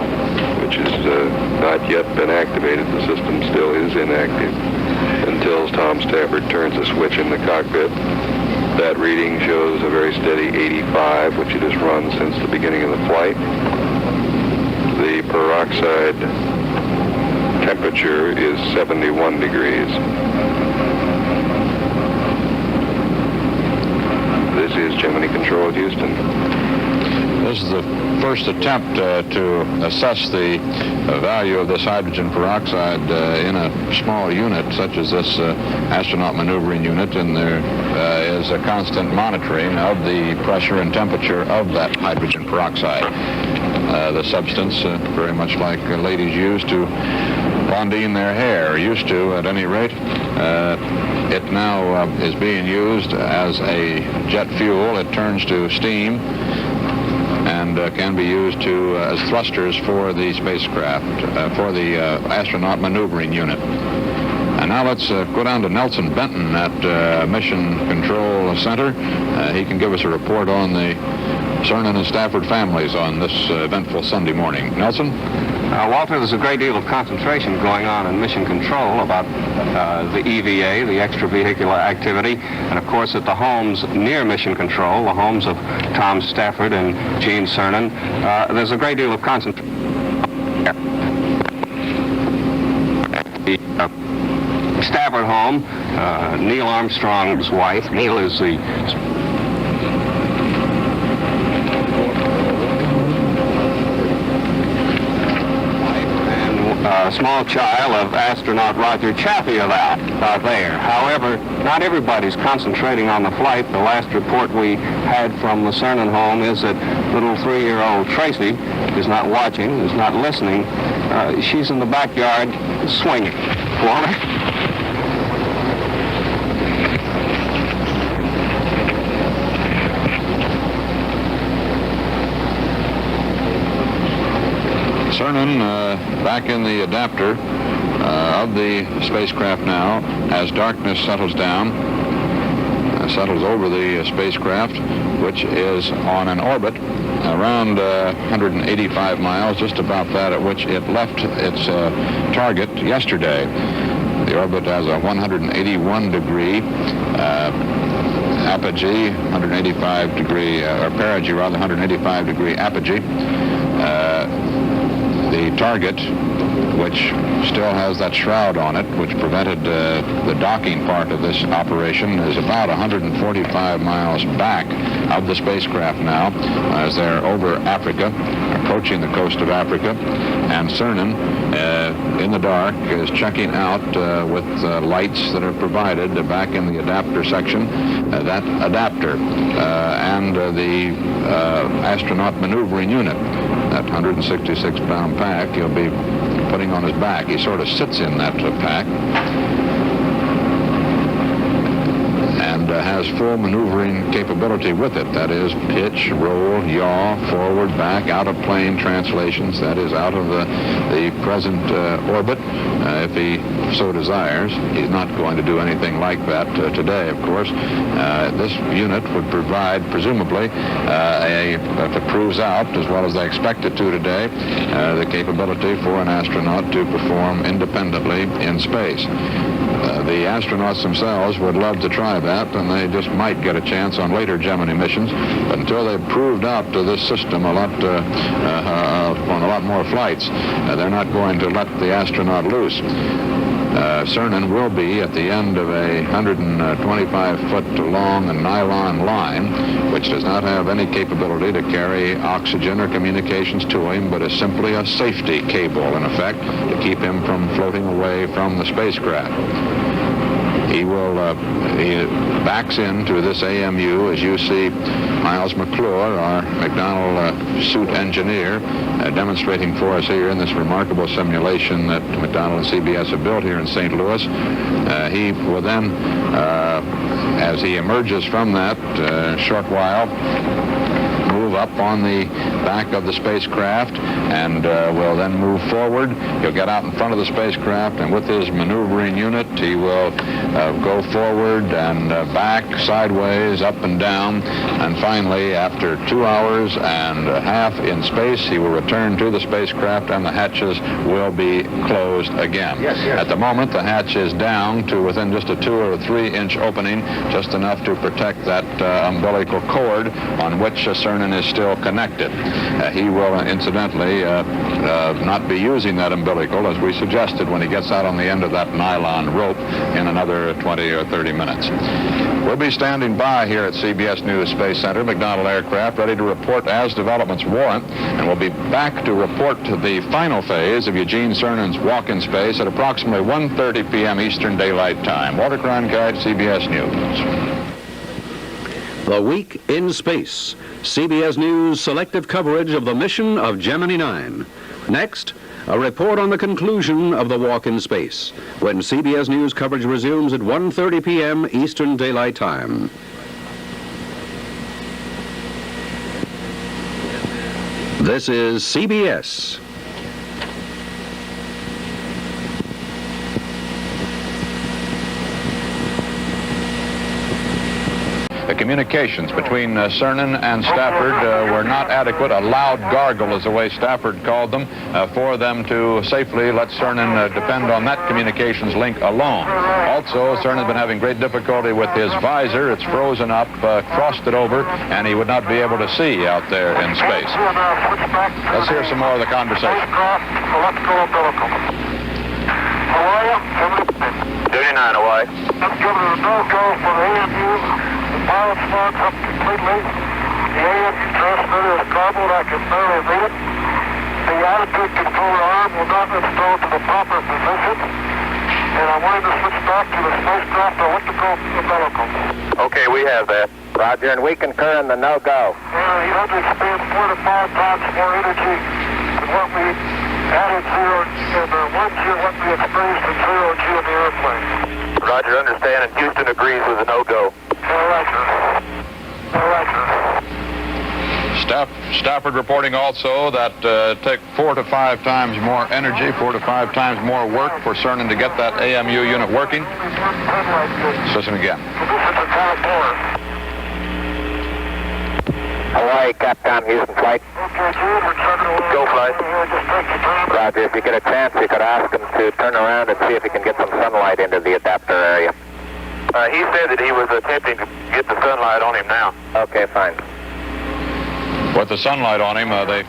which has not yet been activated, the system still is inactive until Tom Stafford turns a switch in the cockpit. That reading shows a very steady 85, which it has run since the beginning of the flight. The peroxide temperature is 71 degrees. This is Gemini Control, Houston. This is the first attempt to assess the value of this hydrogen peroxide in a small unit such as this astronaut maneuvering unit, and there is a constant monitoring of the pressure and temperature of that hydrogen peroxide. The substance, very much like ladies use to blondine their hair, used to at any rate. It now is being used as a jet fuel. It turns to steam and can be used as thrusters for the spacecraft, for the astronaut maneuvering unit. And now let's go down to Nelson Benton at Mission Control Center. He can give us a report on the Cernan and Stafford families on this eventful Sunday morning. Nelson? Walter, there's a great deal of concentration going on in Mission Control about the EVA, the extravehicular activity, and of course at the homes near Mission Control, the homes of Tom Stafford and Gene Cernan, there's a great deal of concentration. The Stafford home, Neil Armstrong's wife. Neil is the small child of astronaut Roger Chaffee out there. However, not everybody's concentrating on the flight. The last report we had from the Cernan home is that little 3-year-old Tracy is not watching, is not listening. She's in the backyard swinging. Walter? Cernan back in the adapter of the spacecraft now as darkness settles down, settles over the spacecraft, which is on an orbit around 185 miles, just about that at which it left its target yesterday. The orbit has a 181 degree apogee, 185 degree, or perigee rather, 185 degree apogee. The target, which still has that shroud on it, which prevented the docking part of this operation, is about 145 miles back of the spacecraft now, as they're over Africa, approaching the coast of Africa. And Cernan, in the dark, is checking out with lights that are provided back in the adapter section, that adapter and the astronaut maneuvering unit. That 166-pound pack he'll be putting on his back. He sort of sits in that pack and has full maneuvering capability with it. That is, pitch, roll, yaw, forward, back, out of plane translations. That is, out of the present orbit, if he so desires. He's not going to do anything like that today, of course. This unit would provide, presumably, if it proves out, as well as they expect it to today, the capability for an astronaut to perform independently in space. The astronauts themselves would love to try that, and they just might get a chance on later Gemini missions. But until they've proved out this system on a lot more flights, they're not going to let the astronaut loose. Cernan will be at the end of a 125-foot-long nylon line, which does not have any capability to carry oxygen or communications to him, but is simply a safety cable, in effect, to keep him from floating away from the spacecraft. He backs into this AMU, as you see Miles McClure, our McDonnell suit engineer, demonstrating for us here in this remarkable simulation that McDonnell and CBS have built here in St. Louis. He will then, as he emerges from that short while, move up on the back of the spacecraft and will then move forward. He'll get out in front of the spacecraft, and with his maneuvering unit, he will go forward and back, sideways, up and down, and finally, after 2 hours and a half in space, he will return to the spacecraft and the hatches will be closed again. Yes. At the moment, the hatch is down to within just a 2 or 3 inch opening, just enough to protect that umbilical cord on which Cernan is still connected. He will incidentally not be using that umbilical, as we suggested, when he gets out on the end of that nylon rope in another 20 or 30 minutes. We'll be standing by here at CBS News Space Center, McDonnell Aircraft, ready to report as developments warrant, and we'll be back to report the final phase of Eugene Cernan's walk in space at approximately 1:30 p.m. Eastern Daylight Time. Walter Cronkite, CBS News. The Week in Space, CBS News selective coverage of the mission of Gemini 9. Next, a report on the conclusion of the walk in space, when CBS News coverage resumes at 1:30 p.m. Eastern Daylight Time. This is CBS. The communications between Cernan and Stafford were not adequate. A loud gargle is the way Stafford called them, for them to safely let Cernan depend on that communications link alone. Also, Cernan's been having great difficulty with his visor. It's frozen up, frosted over, and he would not be able to see out there in space. Let's hear some more of the conversation. Duty 9 away. Let's give it a no-go for the AMU. The pilot starts up completely. The AMU transmitter is garbled. I can barely read it. The attitude controller arm will not install to the proper position. And I wanted to switch back to the spacecraft elliptical umbilical. Okay, we have that. Roger, and we concur in the no-go. You have to expend 4 to 5 times more energy than what we added zero and 1 G what we experienced at 0 G in the airplane. Roger, understand, and Houston agrees with the no-go. All right, sir. All right, sir. Stafford reporting also that it take 4 to 5 times more energy, 4 to 5 times more work for Cernan to get that AMU unit working. Listen again. Hawaii, Capcom, Houston flight. Go flight. Roger, if you get a chance, you could ask him to turn around and see if he can get some sunlight into the adapter area. He said that he was attempting to get the sunlight on him now. Okay, fine. With the sunlight on him, they...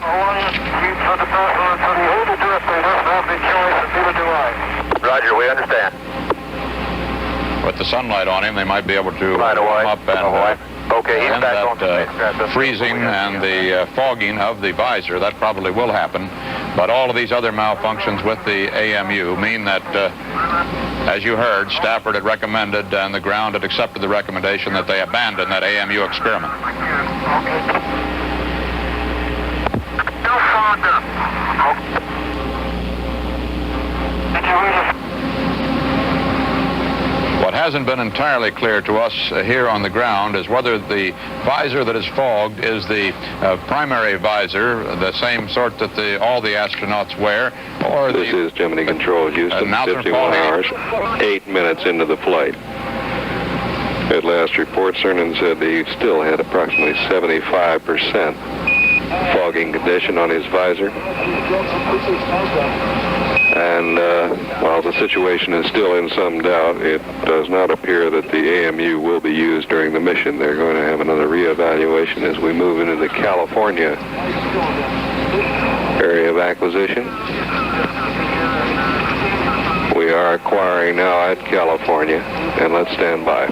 Roger, we understand. With the sunlight on him, they might be able to warm up and... Okay, he's back on the freezing and the fogging of the visor, that probably will happen. But all of these other malfunctions with the AMU mean that, as you heard, Stafford had recommended and the ground had accepted the recommendation that they abandon that AMU experiment. What hasn't been entirely clear to us here on the ground is whether the visor that is fogged is the primary visor, the same sort that all the astronauts wear, or this is Gemini Control, Houston, 51 hours, 8 minutes into the flight. At last report, Cernan said that he still had approximately 75% fogging condition on his visor. And while the situation is still in some doubt, it does not appear that the AMU will be used during the mission. They're going to have another reevaluation as we move into the California area of acquisition. We are acquiring now at California, and let's stand by.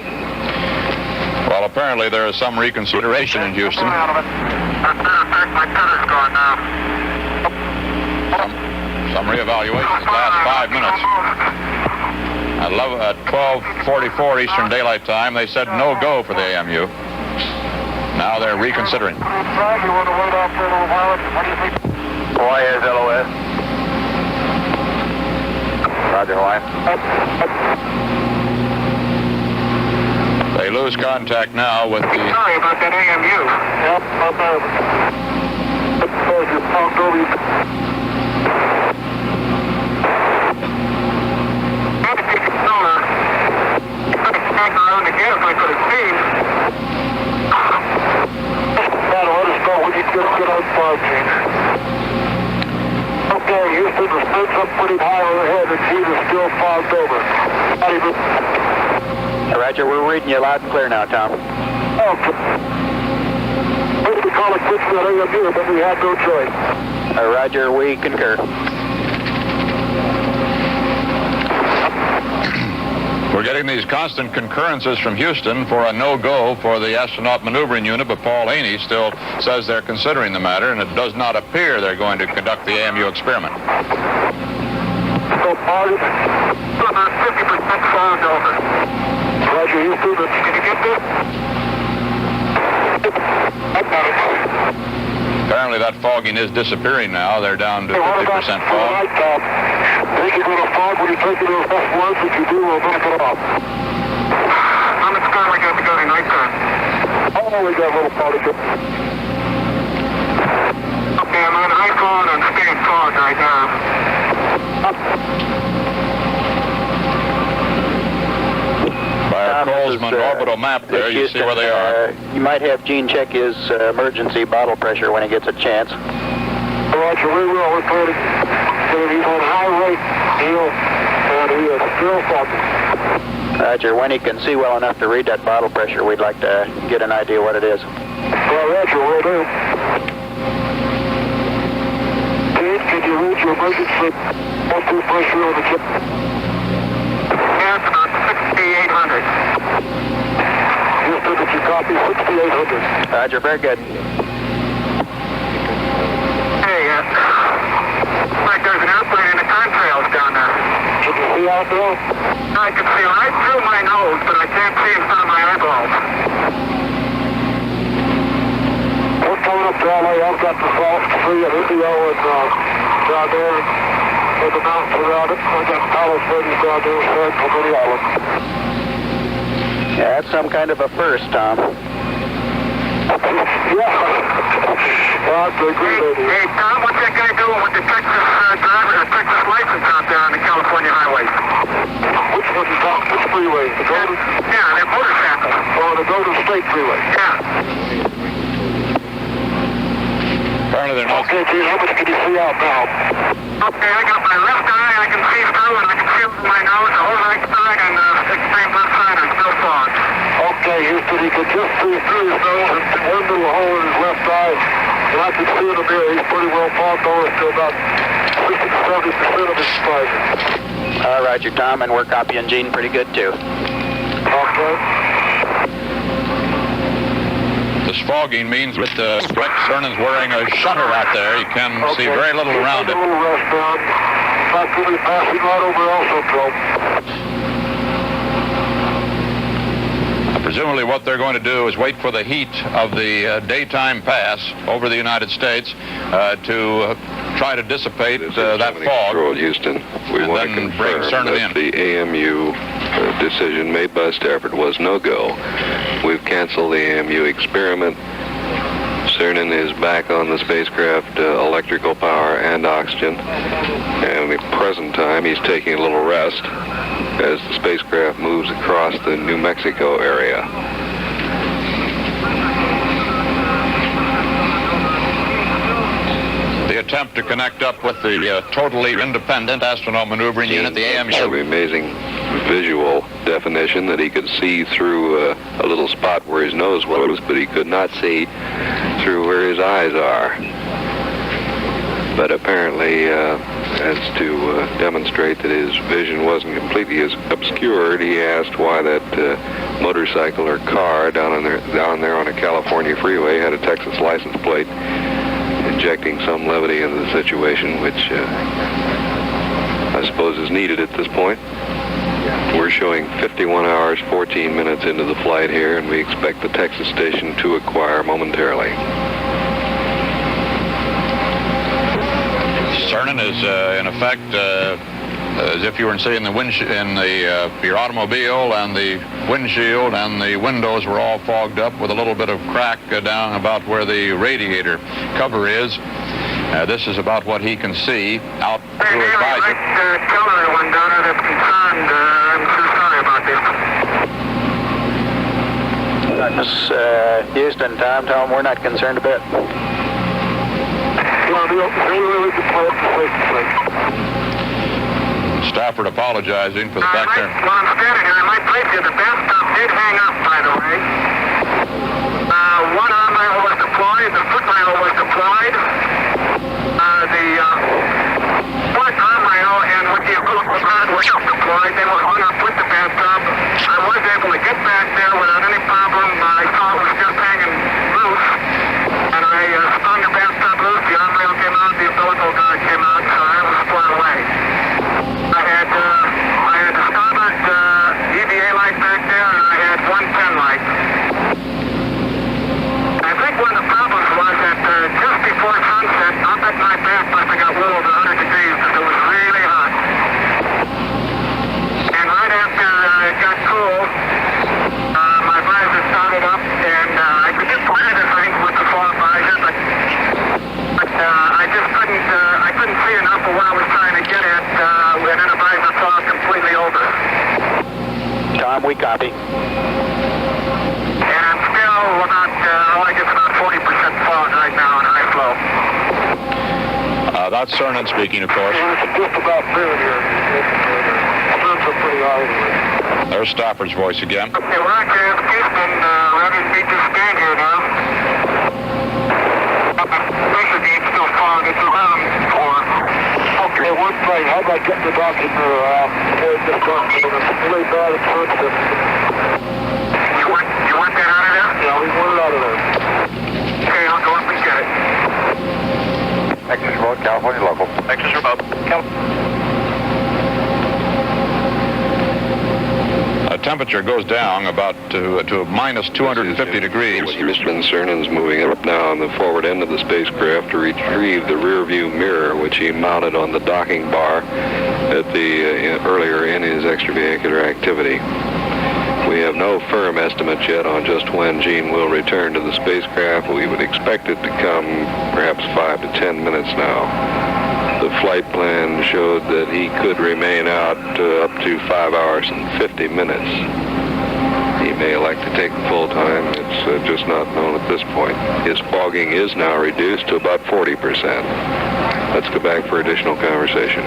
Well, apparently there is some reconsideration in Houston. Some reevaluation the last 5 minutes. At 12:44 Eastern Daylight Time, they said no go for the AMU. Now they're reconsidering. Hawaii is LOS. Roger, Hawaii. They We lose contact now with the... Sorry about that AMU. Yep, not bad. Because you talked over you. Maybe take a sonar. I'd back around again if I could have seen. That'll let us know when you just get on fog change. Okay, Houston, the smoke's up pretty high overhead and Gene is still fogged over. Roger, we're reading you loud and clear now, Tom. Okay. Maybe we call it quits on AMU, but we had no choice. Roger, we concur. We're getting these constant concurrences from Houston for a no-go for the astronaut maneuvering unit, but Paul Haney still says they're considering the matter, and it does not appear they're going to conduct the AMU experiment. So far, about 50% fogged over. Roger, Houston, can you get this? I got it. Apparently that fogging is disappearing now. They're down to 50% fog. Think you're going to fog when you take it to the first once? If you do, we'll back it off. I'm at sky, we got to go to nighttime. Oh, we got a little particle. Okay, I'm on icon and staying fog right now. By our Colesman orbital map there, you see where they are. You might have Gene check his emergency bottle pressure when he gets a chance. Roger, we will. We're planning. He's on high rate deal, and he is still fogging. Roger, when he can see well enough to read that bottle pressure, we'd like to get an idea what it is. Well, Roger, we'll do. Pete, can you read your emergency bottle pressure on the chip? Yeah, it's about 6,800. Houston, did you copy 6,800? Roger, very good. Hey, like there's an airplane in the contrails down there. Can you see out there? I can see right through my nose, but I can't see in front of my eyeballs. We're coming up to LA. I've got the South Sea and Indio and down there with the mountains around it. I've got Palisades down there and Many Islands. Yeah, that's some kind of a first, Tom. Yeah. Hey, Tom, what's that guy doing with the Texas Texas license out there on the California highway? Which one is that? Which freeway? The Golden? Yeah, that motorcycle. Oh, the Golden State Freeway. Yeah. Apparently they're not... Okay, Gene, how much can you see out now? Okay, I got my left eye, I can see through, and I can see with my nose, the whole right side, and the extreme left side are still fogged. Okay, Houston, he can just see through his nose and one little hole in his left eye. And I can see in the mirror, he's pretty well fogged over to about 60 to 70% of his sight. Roger, Tom, and we're copying Gene pretty good, too. Okay. This fogging means that Rex Cernan's wearing a shutter out there. He can see very little around it. A little rest down. Not really passing right over also, Joe. Presumably what they're going to do is wait for the heat of the daytime pass over the United States to try to dissipate that fog. Control, Houston. We want to confirm that the AMU decision made by Stafford was no go. We've canceled the AMU experiment. Cernan is back on the spacecraft, electrical power and oxygen. And at the present time, he's taking a little rest as the spacecraft moves across the New Mexico area. The attempt to connect up with the totally independent astronaut maneuvering unit, the AMU. An amazing visual definition that he could see through a little spot where his nose was, but he could not see through where his eyes are. But apparently, as to demonstrate that his vision wasn't completely obscured, he asked why that motorcycle or car down there on a California freeway had a Texas license plate, injecting some levity into the situation, which I suppose is needed at this point. We're showing 51 hours, 14 minutes into the flight here, and we expect the Texas station to acquire momentarily. Cernan is, in effect, as if you were sitting in your automobile, and the windshield and the windows were all fogged up with a little bit of crack down about where the radiator cover is. This is about what he can see out through his visor. I'd like to tell everyone down there that's concerned, I'm so sorry about this. Houston, Tom, tell them we're not concerned a bit. Well, they really deployed to place. Stafford apologizing for the fact there. Well, I'm standing here. I might place you. The bathtub did hang up, by the way. One arm rail was deployed. The foot rail was deployed. The foot arm rail and with the umbilical cord was deployed. They were hung up with the bathtub. I was able to get back there without any problem. I saw it was just hanging loose. And I spun the bathtub loose. The arm rail came out. The umbilical cord came out. So I was spun away. I had the starboard EVA light back there, and I had one pen light. I think one of the problems was that just before sunset, up at my bath must have got well over 100 degrees because it was really hot. And right after it got cool, my visor started up, and I could just look at the thing with the fog visor, but I just couldn't see enough of what I was trying to get at. And then the visor fog completely over. Tom, we copy. And I'm still about, I guess about 40% fog right now in high flow. That's Cernan speaking, of course. It's just about through here. It's pretty high. There's Stafford's voice again. Okay, Roger, it's Houston, ready to beat this game here now. Basically, it's still fog. It's around 4. Okay, one thing. How about getting the docking mirror out? It's really bad at first. You want that out of there? Yeah, we want it out of there. Okay, I'll go up and get it. Texas Road, California local. Texas Road. Temperature goes down about to minus 250 degrees. Mr. Cernan's moving up now on the forward end of the spacecraft to retrieve the rear view mirror, which he mounted on the docking bar at the earlier in his extravehicular activity. We have no firm estimate yet on just when Gene will return to the spacecraft. We would expect it to come perhaps 5 to 10 minutes now. The flight plan showed that he could remain out up to 5 hours and 50 minutes. He may elect to take the full time. It's just not known at this point. His fogging is now reduced to about 40%. Let's go back for additional conversation.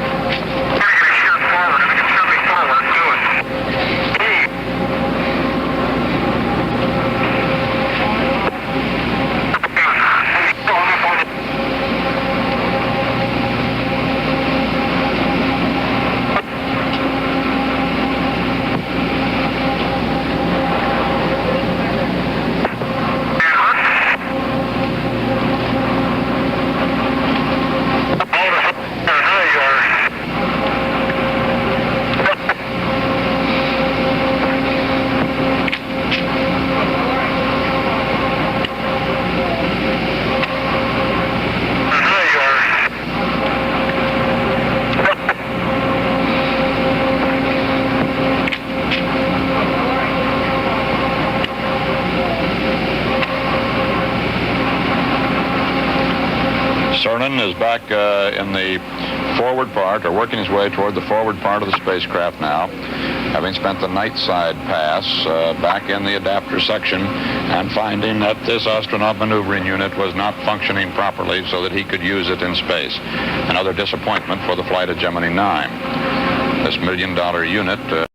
Cernan is back in the forward part, or working his way toward the forward part of the spacecraft now, having spent the night side pass back in the adapter section and finding that this astronaut maneuvering unit was not functioning properly so that he could use it in space. Another disappointment for the flight of Gemini 9. This $1 million unit